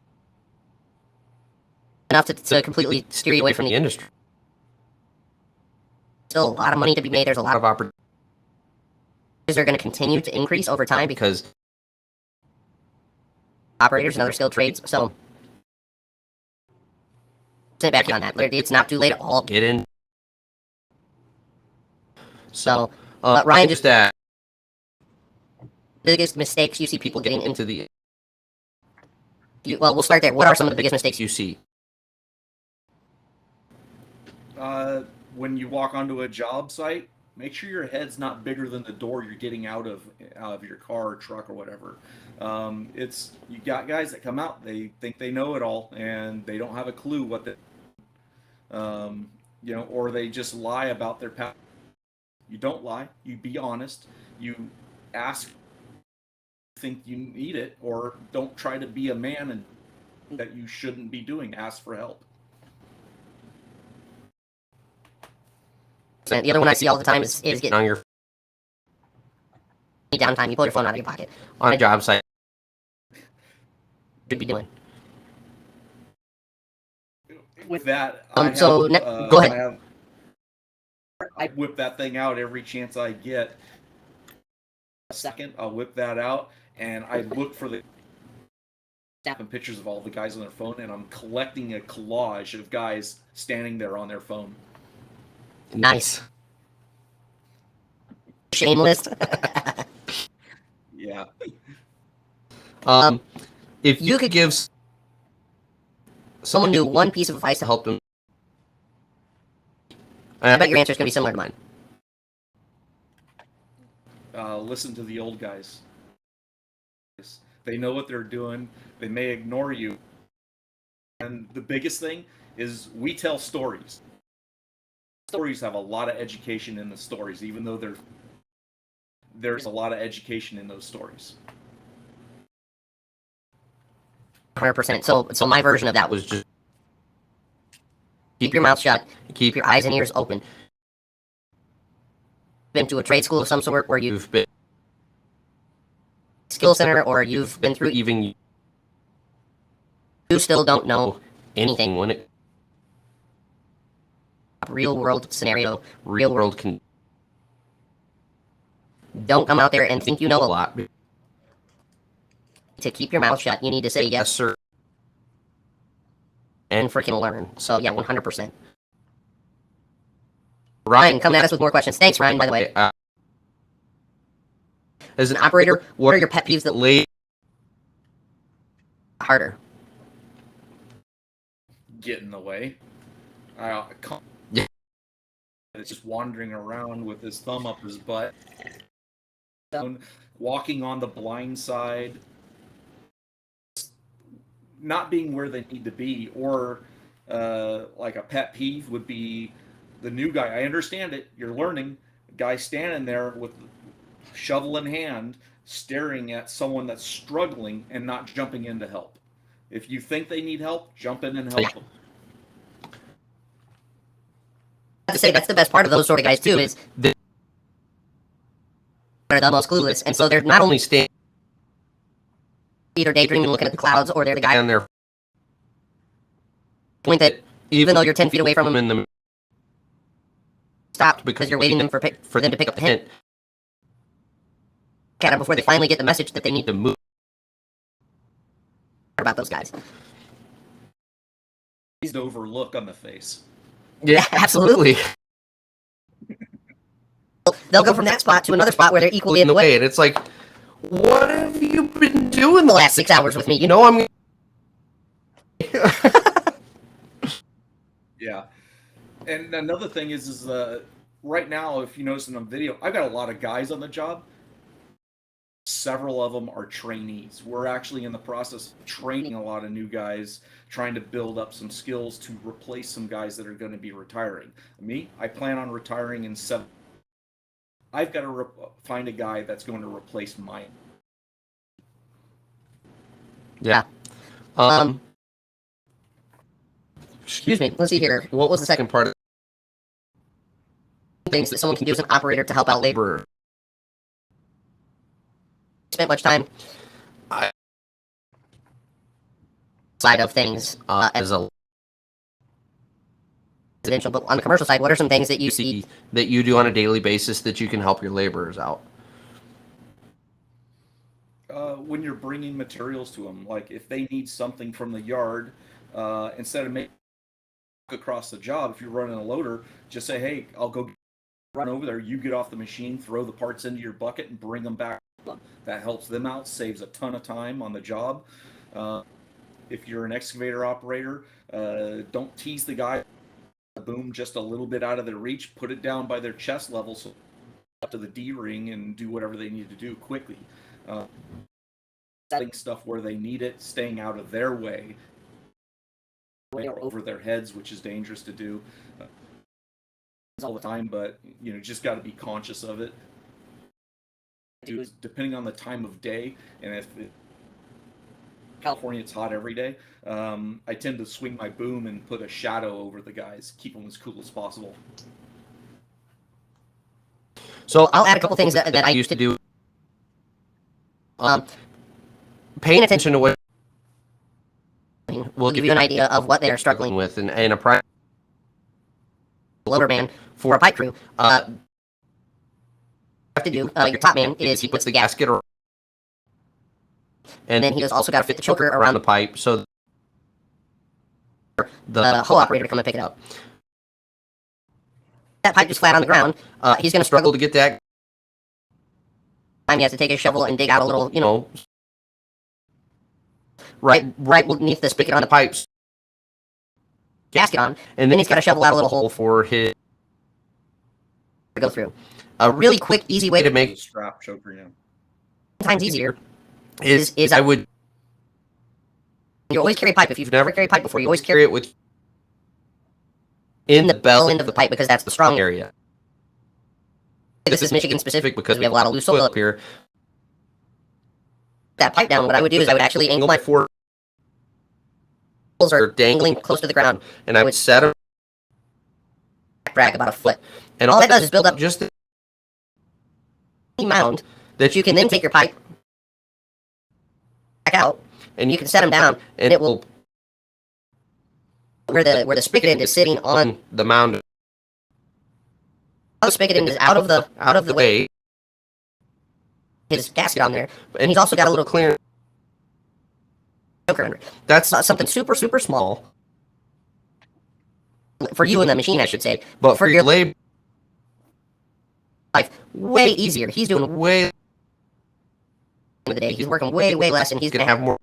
enough to completely steer you away from the the industry, still a lot of money to be made. There's a a lot lot of of opportunities are going to continue to increase over time because because operators and other skilled trades. So, sit back on that. It's not too late at all. get in. So, Ryan, just that biggest mistakes you see people getting into. into the Well, we'll start there. What are some of the biggest mistakes you see. when you walk onto a job site, make sure your head's not bigger than the door you're getting out of your car or truck or whatever. It's you got guys that come out, they think they know it all, and they don't have a clue what the or they just lie about their past. You don't lie. You be honest. You ask. Think you need it, or don't try to be a man and that you shouldn't be doing. Ask for help. And the other one I see all the time is getting On your downtime. You pull your phone out of your pocket. on a job site, Should be doing. With that, So, go ahead. I whip that thing out every chance I get. A second, I'll whip that out, and I look for the snapping pictures of all the guys on their phone, and I'm collecting a collage of guys standing there on their phone. Nice. Shameless. Yeah. If you could give Someone new one piece of advice to to help. help them, I bet your answer is going to be similar to mine. Listen to the old guys. They know what they're doing. They may ignore you. And the biggest thing is we tell stories. Stories have a lot of education in the stories, even though there's a lot of education in those stories. 100%. So my version of that was was just keep your mouth shut, keep keep your eyes and ears open. Been to a trade school of some sort where you've you've been skill center, or you've been through, even you still don't know anything when it real world scenario. real world can Don't come out there and think you know a a lot. lot. To keep your mouth shut, you need to say Yes, yes sir. and freaking learn. So yeah, 100%. Ryan, coming at us with more questions. Thanks, Ryan, by the way. As As an operator, what are your pet peeves that late harder? Get in the way. Yeah. It's just wandering around with his thumb up his butt. Walking on the blind side. Not being where they need to be. Or like a pet peeve would be the new guy, I understand it. You're learning. The guy standing there with shovel in hand, staring at someone that's struggling and not jumping in to help. If you think they need help, jump in and help them. I have to say that's the best part of those sort of guys too is they're the most clueless, and so they're not only Stay either daydreaming looking at the clouds, or they're the guy on their point that even though you're 10 feet away from them, in the stopped because you're waiting for them to pick up the hint at them before they finally get the message that they need to move. About those guys. He's the overlook on the face. Yeah, absolutely. They'll go from that spot to another spot where they're equally in the way. And it's like, what have you been doing The last 6 hours with me, You know, I'm. Yeah. And another thing is right now, if you notice in the video, I've got a lot of guys on the job. Several of them are trainees. We're actually in the process of training a lot of new guys, trying to build up some skills to replace some guys that are going to be retiring. Me, I plan on retiring in 7. I've got to find a guy that's going to replace mine. Yeah. Excuse me. Let's see here. What was the second part of things that someone can do as an operator to help out labor? Spent much time side of things as a residential, but on the commercial side, what are some things that you see that you do on a daily basis that you can help your laborers out? When you're bringing materials to them, like if they need something from the yard, instead of making across the job, if you're running a loader, just say, hey, I'll go run over there. You get off the machine, throw the parts into your bucket, and bring them back. That helps them out, saves a ton of time on the job. If you're an excavator operator, don't tease the guy. Boom just a little bit out of their reach. Put it down by their chest level, so up to the D-ring and do whatever they need to do quickly. Setting stuff where they need it, staying out of their way, or over their heads, which is dangerous to do all the time. But you know, just got to be conscious of it. Depending on the time of day, and if California, it's hot every day. I tend to swing my boom and put a shadow over the guys, keep them as cool as possible. So I'll add a couple things that I used to do. Paying attention to what will give you an idea of what they are struggling with, and a prime loader man for a pipe crew. Have to do your top man is he puts the gasket around, and then he has also got to fit the choker around the pipe so the hoe operator to come and pick it up. That pipe is flat on the ground. He's going to struggle to get that. He has to take his shovel and dig out a little, you know, right beneath the spigot on the pipes gasket on, and then he's got to shovel out a little hole for his to go through. A really quick, easy way to make strap choker, yeah, times easier is I would. You always carry a pipe. If you've never carried a pipe before, you always carry it with in the bell end of the pipe because that's the strong area. This is Michigan specific because we have a lot of loose soil up here. That pipe down, what I would do is I would actually angle my four are dangling close to the ground, and I would set them drag about a foot, and all that does is build up just the mound that you can then take your pipe back out, and you can set them down, and it will where the spigot end is sitting on the mound. The spigot end is out of the way. His gasket on there, and he's also got a little clearance choker under. That's something super small for you in the machine, I should say, but for your labor life, way easier. He's doing way of the day. He's working way less, and he's gonna have more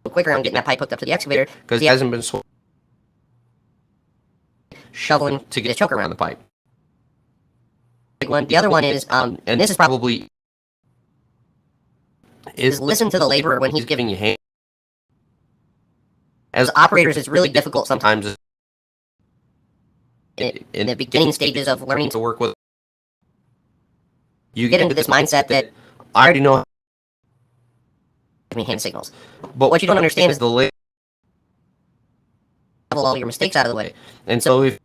quicker on getting that pipe hooked up to the excavator because he hasn't been shoveling to get a choker around the pipe. Big one. The other one is, and this is probably is listen to the laborer when he's giving you hand. As operators, it's really difficult sometimes in the beginning stages of learning to work with, you get into this mindset that I already know hand signals. but What you don't understand is the level all your mistakes out of the way. And so if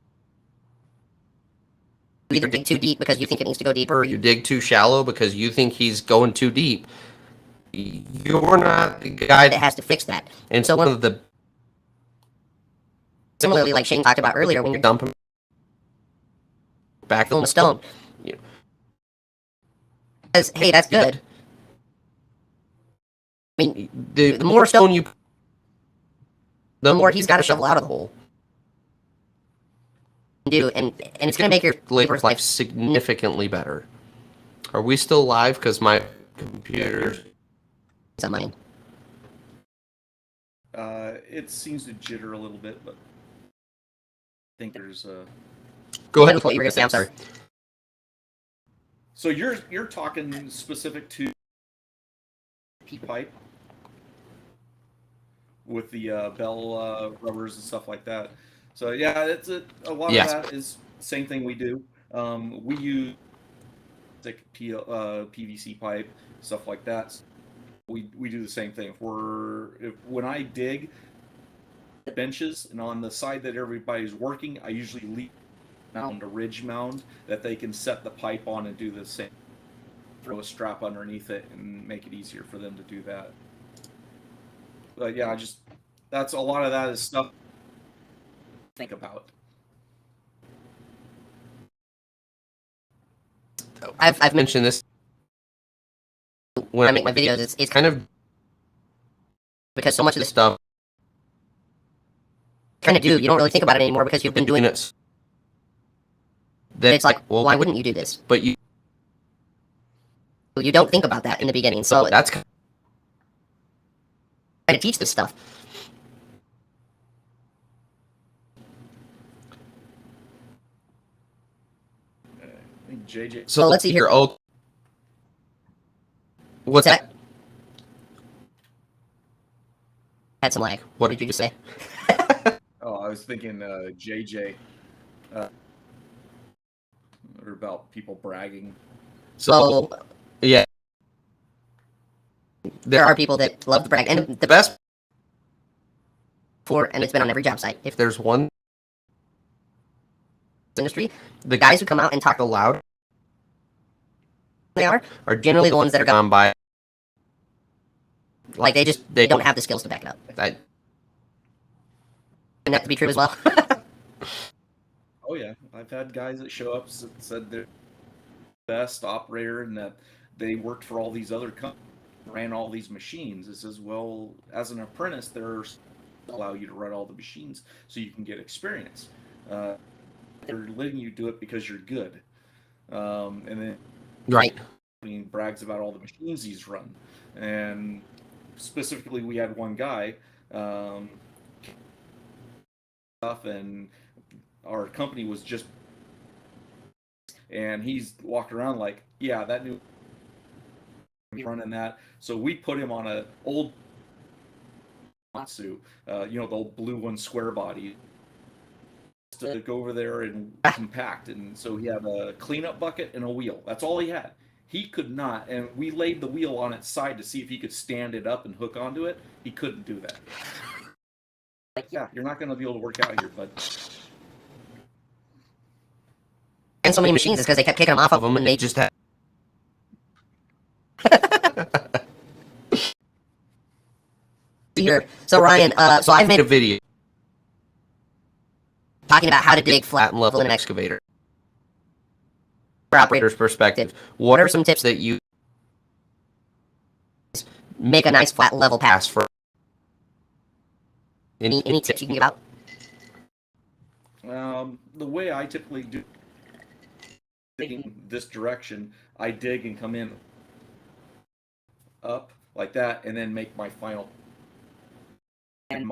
You either dig too deep because you think it needs to go deeper, or you dig too shallow because you think he's going too deep, you're not the guy that has to fix that. And so one of the Similarly, like Shane talked about earlier, when you're dumping back filling a stone, you know, says, hey, that's good. I mean, the more stone you, the more he's got to shovel out of the hole. Do and it's going to make your labor's life significantly better. Are we still live? Because my computer is on mine. It seems to jitter a little bit, but I think there's a. Go ahead with what you were going to say. I'm sorry. So you're talking specific to pipe with the bell rubbers and stuff like that. So yeah, it's a lot Yes. of that is the same thing we do. We use like PVC pipe, stuff like that. We do the same thing. When I dig benches and on the side that everybody's working, I usually leave mound, a ridge mound that they can set the pipe on and do the same. Throw a strap underneath it and make it easier for them to do that. But yeah, that's a lot of that is stuff to think about. I've mentioned this when I make my videos. It's kind of Because so much of this this stuff trying to do, you don't really think about it anymore because you've been doing it. That It's like, well, why wouldn't you do this? But you don't think about that in the beginning. So that's trying to teach this stuff. JJ. So let's see here. Oh, what's that? Had some lag. What did you just say? Oh, I was thinking JJ. Or about people bragging. So yeah, there are people that love to brag, and the best and it's been on every job site. If there's one industry, the guys who come out and talk loud, they are generally the ones that are gone by. Like they don't have the skills to back it up. And that to be true as well. Oh yeah, I've had guys that show up that said they're the best operator and that they worked for all these other companies, ran all these machines. It says, well, as an apprentice, they're allow you to run all the machines so you can get experience. They're letting you do it because you're good. And then Right. He brags about all the machines he's run, and specifically, we had one guy. And our company was just, and he's walked around like, yeah, that new running that. So we put him on a old suit, the old blue one, square body, to go over there and compact. And so he had a cleanup bucket and a wheel. That's all he had. He could not, and we laid the wheel on its side to see if he could stand it up and hook onto it. He couldn't do that. Like, yeah, you're not going to be able to work out here, bud. And so many machines is because they kept kicking them off of them, and they just had. Here, so Ryan, so I've made a video talking about how to dig flat and level in an excavator. For operator's perspective, what are some tips that you make a nice flat level pass for? Any tips you can give out? The way I typically do digging this direction, I dig and come in up like that, and then make my final. And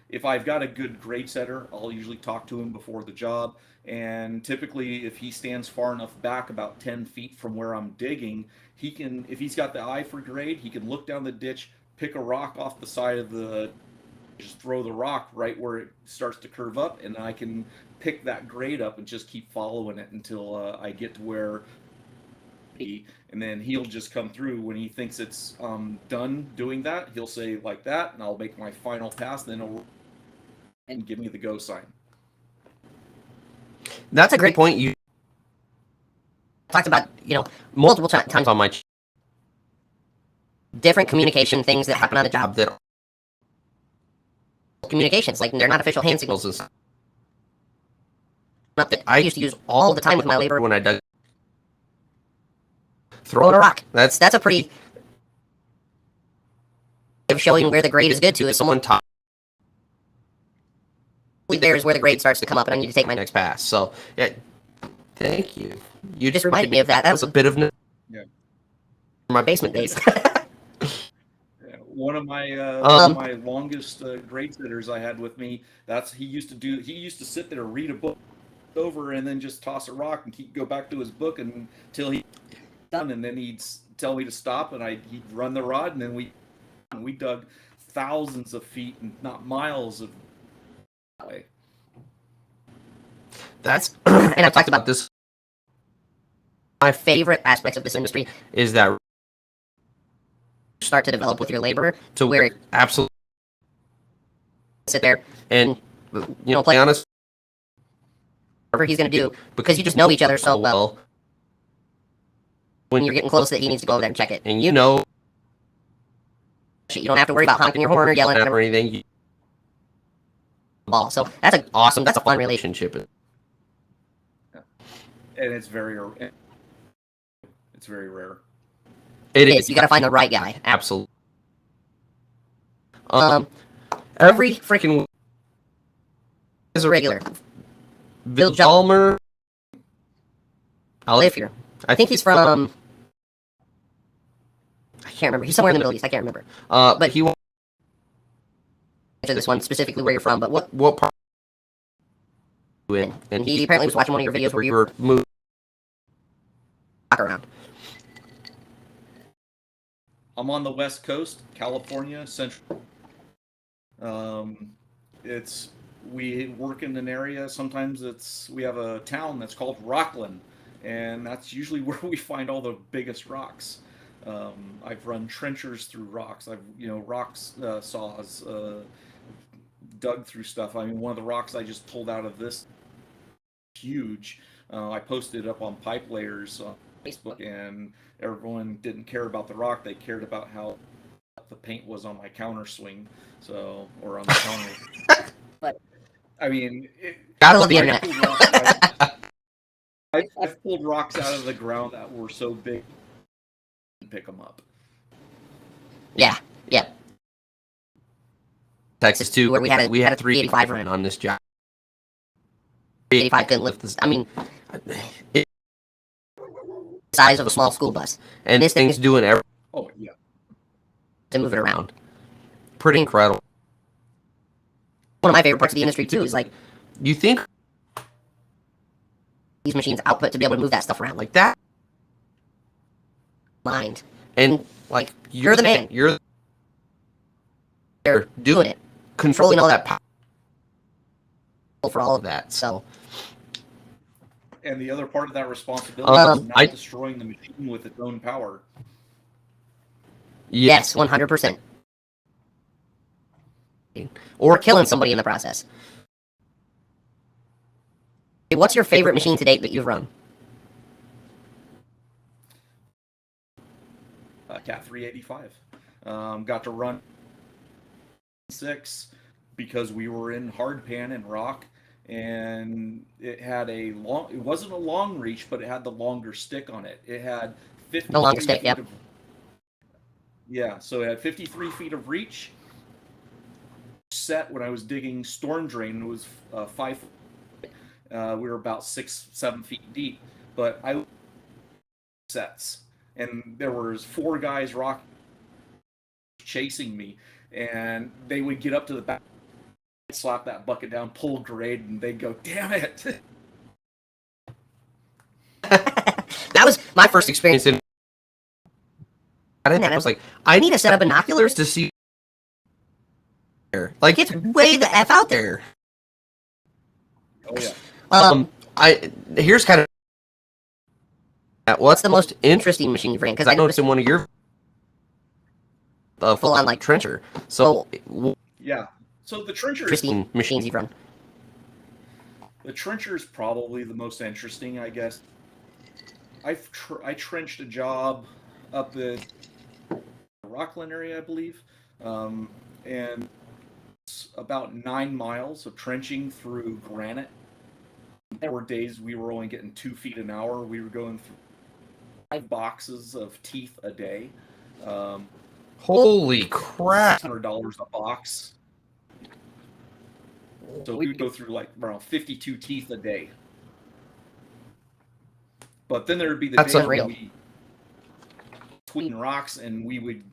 if I've got a good grade setter, I'll usually talk to him before the job. And typically, if he stands far enough back, about 10 feet from where I'm digging, he can, if he's got the eye for grade, he can look down the ditch, pick a rock off the side of the just throw the rock right where it starts to curve up, and I can pick that grade up and just keep following it until I get to where, and then he'll just come through when he thinks it's done doing that. He'll say like that, and I'll make my final pass. Then he'll and give me the go sign. That's a great point. You Talked about, multiple times on my different communication things that happen on the job. that Communications, like they're not official hand signals. is Not that I used to use all the time with my labor when I dug throwing a rock. That's That's a pretty of showing where the grade is good to. If someone taught there's where the grade starts to come up, and I need to take my next pass. So yeah, thank you. You just reminded me of that. That was a bit of Yeah. my basement days. One of my longest grade sitters I had with me. He used to sit there, read a book over, and then just toss a rock and go back to his book until he done, and then he'd tell me to stop, and he'd run the rod, and then we dug thousands of feet and not miles of way. That's and I've talked about this. My favorite aspects of this industry is that start to develop with your labor to where it absolutely sit there and play honest whatever he's going to do, because you just know each other so well. When you're getting close that he needs to go over there and check it, and you don't have to worry about honking your horn or yelling at him or anything. Ball. So that's a fun relationship. And it's very rare. It is. You got to find the right guy. Absolutely. Every freaking is a regular. Bill Jalmer. I live here. I think he's from. I can't remember. He's somewhere in the Middle East. I can't remember. But he won't answer this one specifically where you're from. But what part? And he apparently was watching one of your videos where you were moving around. I'm on the West Coast, California, Central. We work in an area. Sometimes we have a town that's called Rockland, and that's usually where we find all the biggest rocks. I've run trenchers through rocks. Rocks saws, dug through stuff. I mean, one of the rocks I just pulled out of this huge. I posted it up on Pipe Layers on Facebook, and everyone didn't care about the rock. They cared about how the paint was on my counter swing, or on the counter. But I mean, gotta love the internet. I've pulled rocks out of the ground that were so big and pick them up. Yeah. Texas too, where we had a 385 run on this job. 385 couldn't lift this. I mean, the size of a small school bus, and this thing's doing everything. Oh yeah. To move it around. Pretty incredible. One of my favorite parts of the industry too is you think these machines output to be able to move that stuff around like that. Mind. And you're the man. You're doing it. Controlling all that power for all of that. So. And the other part of that responsibility is not destroying the machine with its own power. Yes, 100%. Or killing somebody in the process. Hey, what's your favorite machine to date that you've run? Cat 385. Got to run 6 because we were in hard pan and rock, and it wasn't a long reach, but it had the longer stick on it. It had 50 the longer stick, yep. Yeah, so it had 53 feet of reach. Set when I was digging storm drain, it was 5 feet. We were about 6-7 feet deep, but I sets, and there was 4 guys rocking, chasing me, and they would get up to the back, slap that bucket down, pull grade, and they'd go, "Damn it!" That was my first experience in. I was like, I need to set up binoculars to see Like, it's way the F out there. Oh yeah. Here's kind of What's the most interesting machine you've ran? Because I noticed in one of your full-on, like, trencher. So, Yeah. So the trencher interesting machines you've run. The trencher is probably the most interesting, I guess. I trenched a job up the Rockland area, I believe, and it's about 9 miles of trenching through granite. There were days we were only getting 2 feet an hour. We were going through 5 boxes of teeth a day. Holy crap! $600 a box. So we would go through like around 52 teeth a day. But then there would be the That's days unreal. when we between rocks and we'd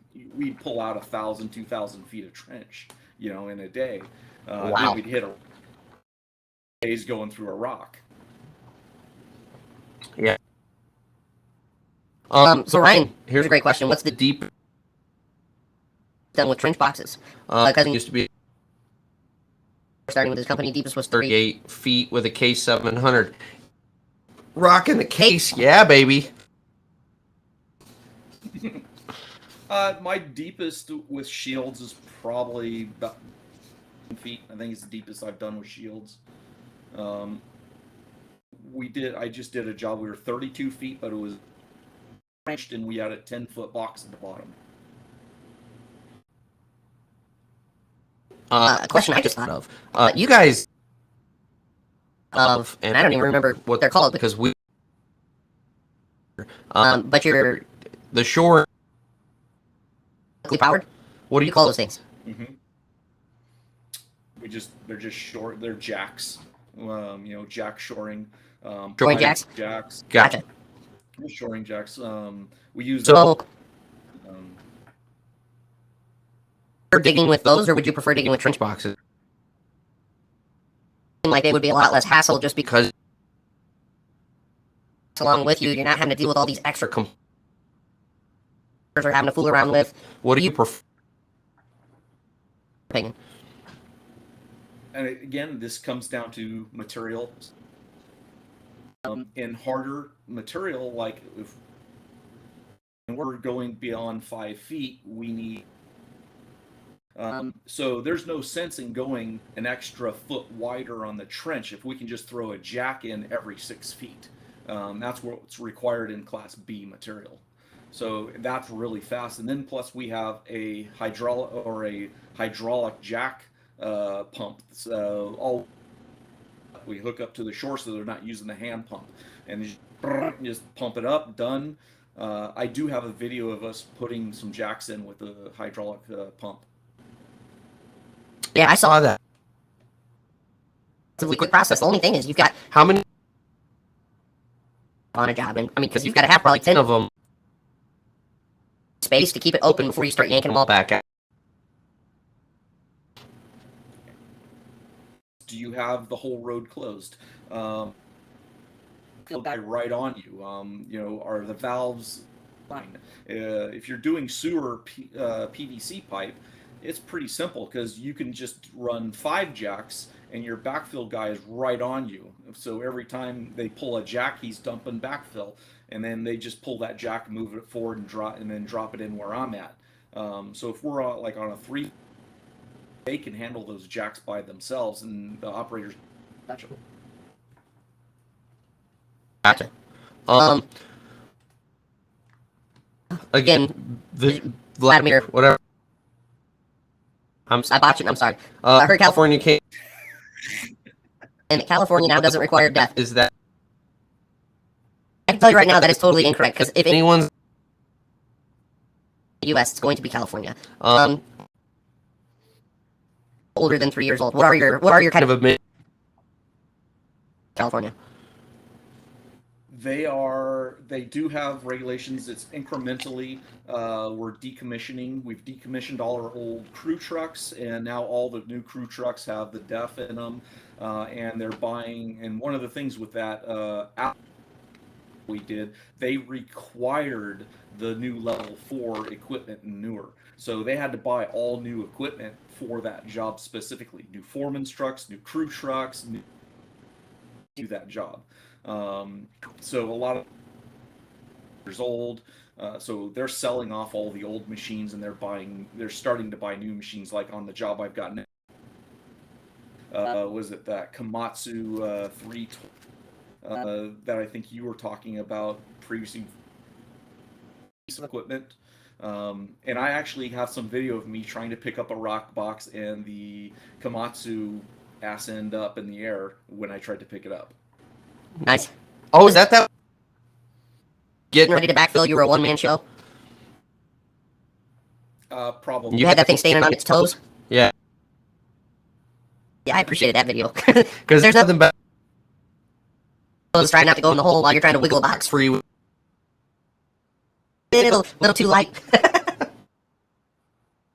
pull out 1,000, 2,000 feet of trench, in a day. Wow. Then we'd hit days going through a rock. Yeah. So Ryan, here's a great question. What's the deep done with trench boxes? Because it used to be starting with his company, deepest was 38 feet with a K700. Rocking the case, yeah, baby. My deepest with shields is probably about 10 feet. I think it's the deepest I've done with shields. I just did a job. We were 32 feet, but it was trenched, and we had a 10-foot box at the bottom. A question I just thought of. You guys and I don't even remember what they're called because we but you're the shore powered. What do you call those things? Mm-hmm. They're just short. They're jacks. Jack shoring. Shoring jacks. Jacks. Gotcha. Shoring jacks. We use so. Digging with those, or would you prefer digging with trench boxes? Like it would be a lot less hassle just because along with you're not having to deal with all these extra or having to fool around with. What do you prefer? And again, this comes down to material. In harder material, like if we're going beyond 5 feet, we need. So there's no sense in going an extra foot wider on the trench if we can just throw a jack in every 6 feet. That's what's required in Class B material. So that's really fast. And then plus we have a hydraulic jack pump. So we hook up to the shore so they're not using the hand pump. And just pump it up, done. I do have a video of us putting some jacks in with a hydraulic pump. Yeah, I saw that. It's a really quick process. The only thing is you've got how many on a job? And I mean, because you've got to have probably 10 of them space to keep it open before you start yanking them all back out. Do you have the whole road closed? Guy right on you. Are the valves fine? If you're doing sewer PVC pipe, it's pretty simple because you can just run 5 jacks and your backfill guy is right on you. So every time they pull a jack, he's dumping backfill, and then they just pull that jack, move it forward, and then drop it in where I'm at. So if we're on a 3, they can handle those jacks by themselves, and the operators. Gotcha. Again, Vladimir, whatever. I botched it. I'm sorry. I heard California came, and California now doesn't require death. Is that? I can tell you right now that is totally incorrect. Because if anyone's in the U.S., it's going to be California. Older than 3 years old. What are your kind of admit California? They do have regulations. It's incrementally. We're decommissioning. We've decommissioned all our old crew trucks, and now all the new crew trucks have the DEF in them. And they're buying. And one of the things with that, we did, they required the new level 4 equipment and newer. So they had to buy all new equipment for that job specifically. New foreman's trucks, new crew trucks, new do that job. So a lot of years old. So they're selling off all the old machines and they're starting to buy new machines. Like on the job I've gotten, was it that Komatsu 320 that I think you were talking about previously? Piece of equipment. And I actually have some video of me trying to pick up a rock box and the Komatsu ass end up in the air when I tried to pick it up. Nice. Oh, is that Getting ready to backfill? You were a one-man show? Probably. You had that thing standing on its toes? Yeah. Yeah, I appreciated that video. Because there's nothing better than trying not to go in the hole while you're trying to wiggle a box free. A little too light.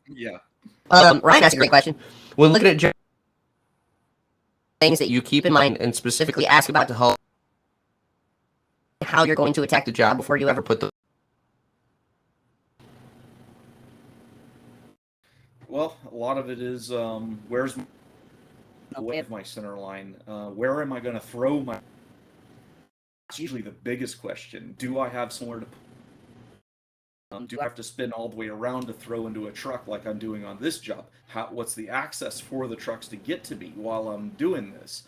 Yeah. Ryan asked a great question. when looking at Things that you keep in mind and specifically ask about to help how you're going to attack the job before you ever put the... Well, a lot of it is where's the way of my center line? Where am I going to throw my? It's usually the biggest question. Do I have somewhere to? Do I have to spin all the way around to throw into a truck like I'm doing on this job? What's the access for the trucks to get to me while I'm doing this?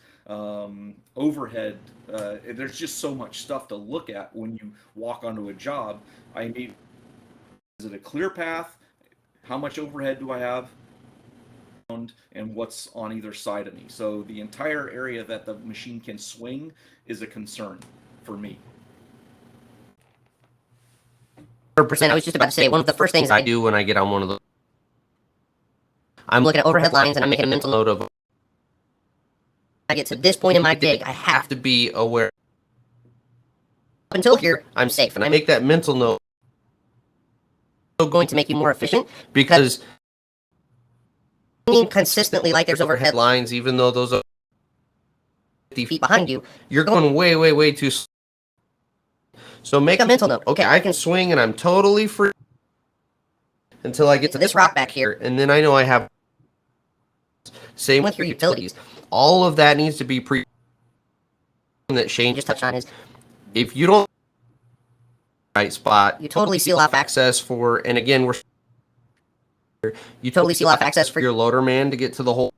Overhead. There's just so much stuff to look at when you walk onto a job. I mean, is it a clear path? How much overhead do I have? And what's on either side of me? So the entire area that the machine can swing is a concern for me. 100%. I was just about to say, one of the first things I do when I get on one of those. I'm looking at overhead lines and I'm making a mental note of, I get to this point in my dig, I have to be aware. Up until here, I'm safe. And I Make that mental note. Going to make you more efficient Because consistently like there's overhead lines, even though those are 50 feet behind you, you're going way, way, way too slow. So make a mental note. Okay, I can swing and I'm totally free until I get to this rock back here. And then I know I have. Same with your utilities. All of that needs to be that Shane just touched on is, if you don't right spot, you totally seal off access for, and again, you totally seal off access for your loader man to get to the hole.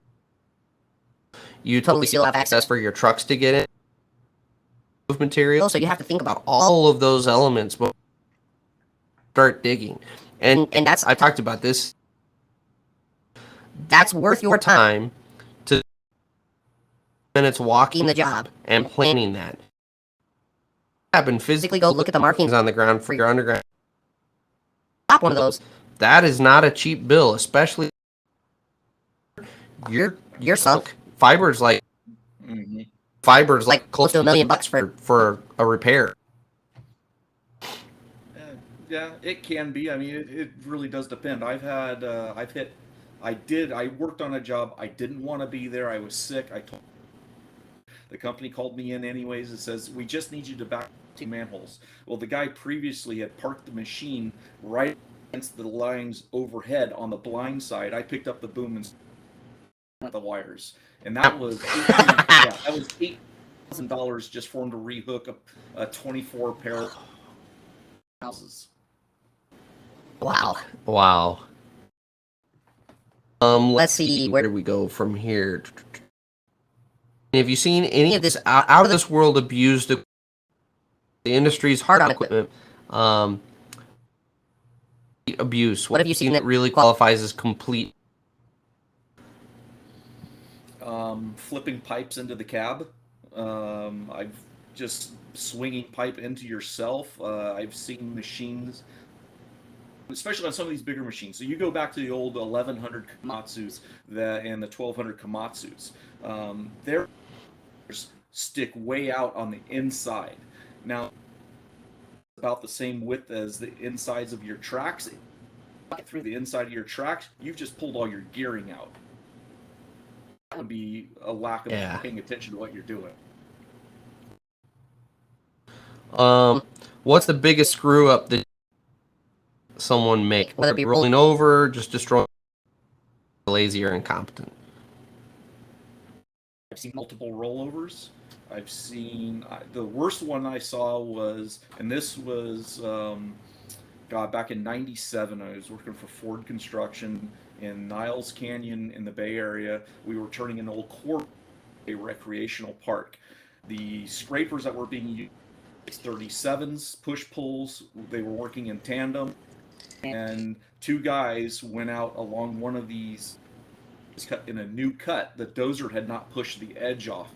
You totally seal off access for your trucks to get in. Move material. So you have to think about all of those elements before you start digging. And that's, I talked about this. That's worth your time to minutes walking the job and planning that. Happen physically go look at the markings on the ground for your underground. Stop one of those. That is not a cheap bill, especially you're sunk. Fibers like fibers like close to $1 million for a repair. Yeah, it can be. I mean, it really does depend. I worked on a job. I didn't want to be there. I was sick. The company called me in anyways. It says, we just need you to back 2 manholes. Well, the guy previously had parked the machine right against the lines overhead on the blind side. I picked up the boom and the wires. And that was $8,000 just for him to rehook a 24 pair of houses. Wow. Let's see. Where do we go from here? Have you seen any of this out of this world abused? The industry's hard on equipment. Abuse. What have you seen that really qualifies as complete? Flipping pipes into the cab. I've just swinging pipe into yourself. I've seen machines, especially on some of these bigger machines. So you go back to the old 1100 Komatsus and the 1200 Komatsus. Their stick way out on the inside. Now, about the same width as the insides of your tracks. Through the inside of your tracks, you've just pulled all your gearing out. That would be a lack of paying attention to what you're doing. What's the biggest screw up that someone make? Whether it be rolling over, just destroying, lazy or incompetent. I've seen multiple rollovers. I've seen the worst one I saw was, and this was, God, back in '97. I was working for Ford Construction in Niles Canyon in the Bay Area. We were turning an old quarry, a recreational park. The scrapers that were being used, 37s, push pulls, they were working in tandem, and two guys went out along one of these cut in a new cut. The dozer had not pushed the edge off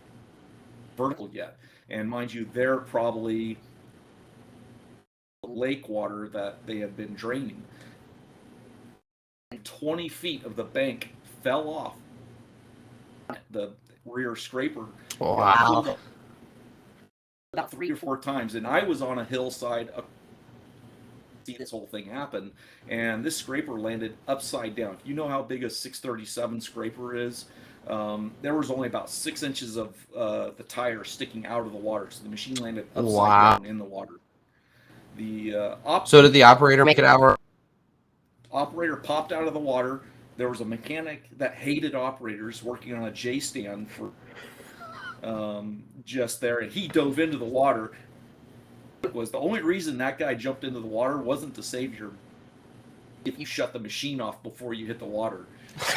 vertical yet, and mind you, they're probably lake water that they had been draining. 20 feet of the bank fell off. The rear scraper got pulled up about 3 or 4 times, and I was on a hillside see this whole thing happen, and this scraper landed upside down. You know how big a 637 scraper is? There was only about 6 inches of the tire sticking out of the water, so the machine landed upside down in the water. The so did the operator make it out? Operator popped out of the water. There was a mechanic that hated operators working on a J stand for just there, and he dove into the water. It was the only reason that guy jumped into the water wasn't to save your if you shut the machine off before you hit the water.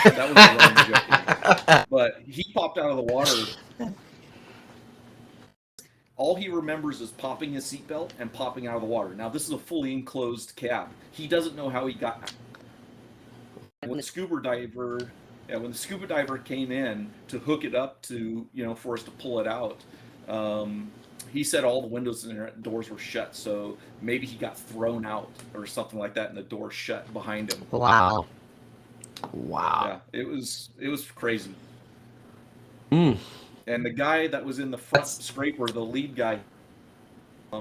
That was a running joke. But he popped out of the water. All he remembers is popping his seatbelt and popping out of the water. Now, this is a fully enclosed cab. He doesn't know how he got out. And when the scuba diver came in to hook it up to, for us to pull it out, he said all the windows and doors were shut, so maybe he got thrown out or something like that, and the door shut behind him. Wow. Yeah, it was crazy. Mm. And the guy that was in the front scraper, the lead guy,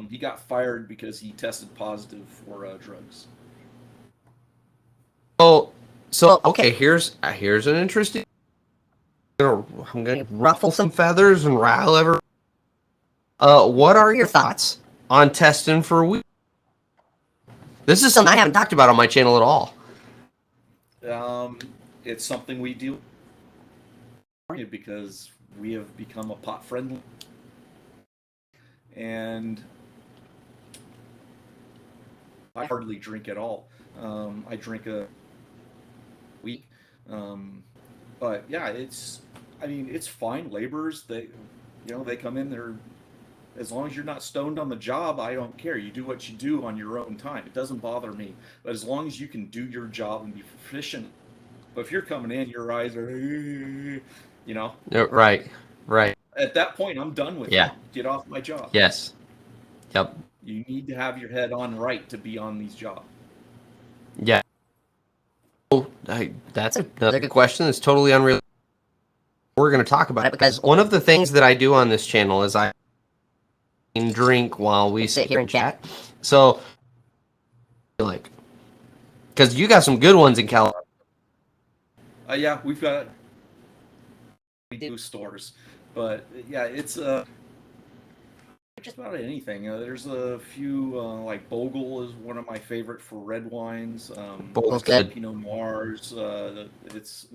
he got fired because he tested positive for drugs. So okay, here's an interesting. I'm gonna ruffle some feathers and rile everyone. What are your thoughts on testing for weed? This is something I haven't talked about on my channel at all. It's something we do because we have become a pot friendly, and I hardly drink at all. I drink a week, but yeah, it's fine. Laborers, they come in there. As long as you're not stoned on the job, I don't care. You do what you do on your own time. It doesn't bother me. But as long as you can do your job and be proficient. But if you're coming in, your eyes are, Right. At that point, I'm done with you. Get off my job. Yes. Yep. You need to have your head on right to be on these jobs. Yeah. That's another good question. That's totally unreal. We're going to talk about it because one of the things that I do on this channel is I drink while we sit here and chat. So, because you got some good ones in California. Yeah, we do stores, but yeah, it's just about anything. There's a few like Bogle is one of my favorite for red wines. Bogle's good. Pinot Noirs. It's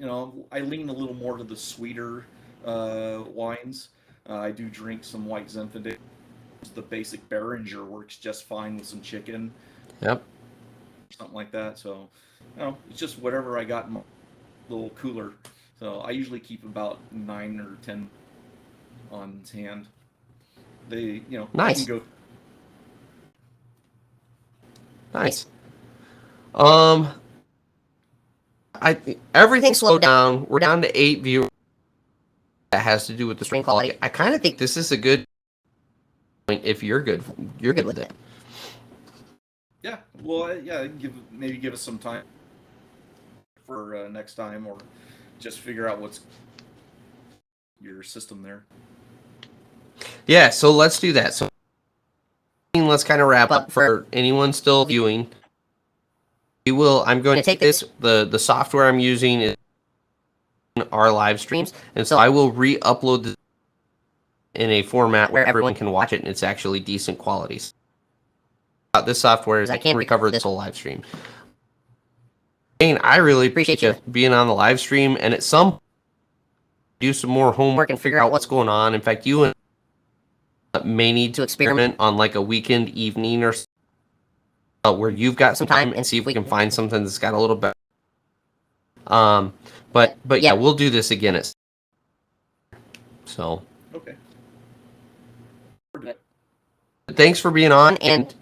I lean a little more to the sweeter wines. I do drink some white Zinfandel. The basic Beringer works just fine with some chicken. Yep. Something like that. So, it's just whatever I got in my little cooler. So I usually keep about 9 or 10 on hand. They, nice. I can go. Nice. Everything slowed down. We're down to 8 viewers. That has to do with the stream quality. I kind of think this is a good point if you're good with it. Yeah. Well, yeah. Give us some time for next time, or just figure out what's your system there. Yeah. So let's do that. So let's kind of wrap up for anyone still viewing. I'm going to take this. The software I'm using is our live streams, and so I will re-upload in a format where everyone can watch it and it's actually decent quality. This software is I can recover this whole live stream. Shane, I really appreciate you being on the live stream, and at some do some more homework and figure out what's going on. In fact, you and may need to experiment on like a weekend evening or where you've got some time and see if we can find something that's got a little better. But yeah, we'll do this again. So Okay. Thanks for being on, and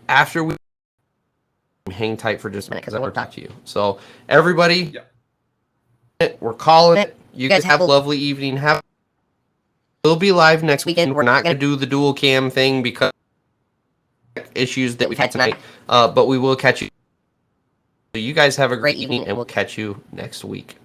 after we hang tight for just a minute because I want to talk to you. So everybody, we're calling it. You guys have a lovely evening. We'll be live next weekend. We're not going to do the dual cam thing because issues that we've had tonight, but we will catch you. So you guys have a great evening, and we'll catch you next week.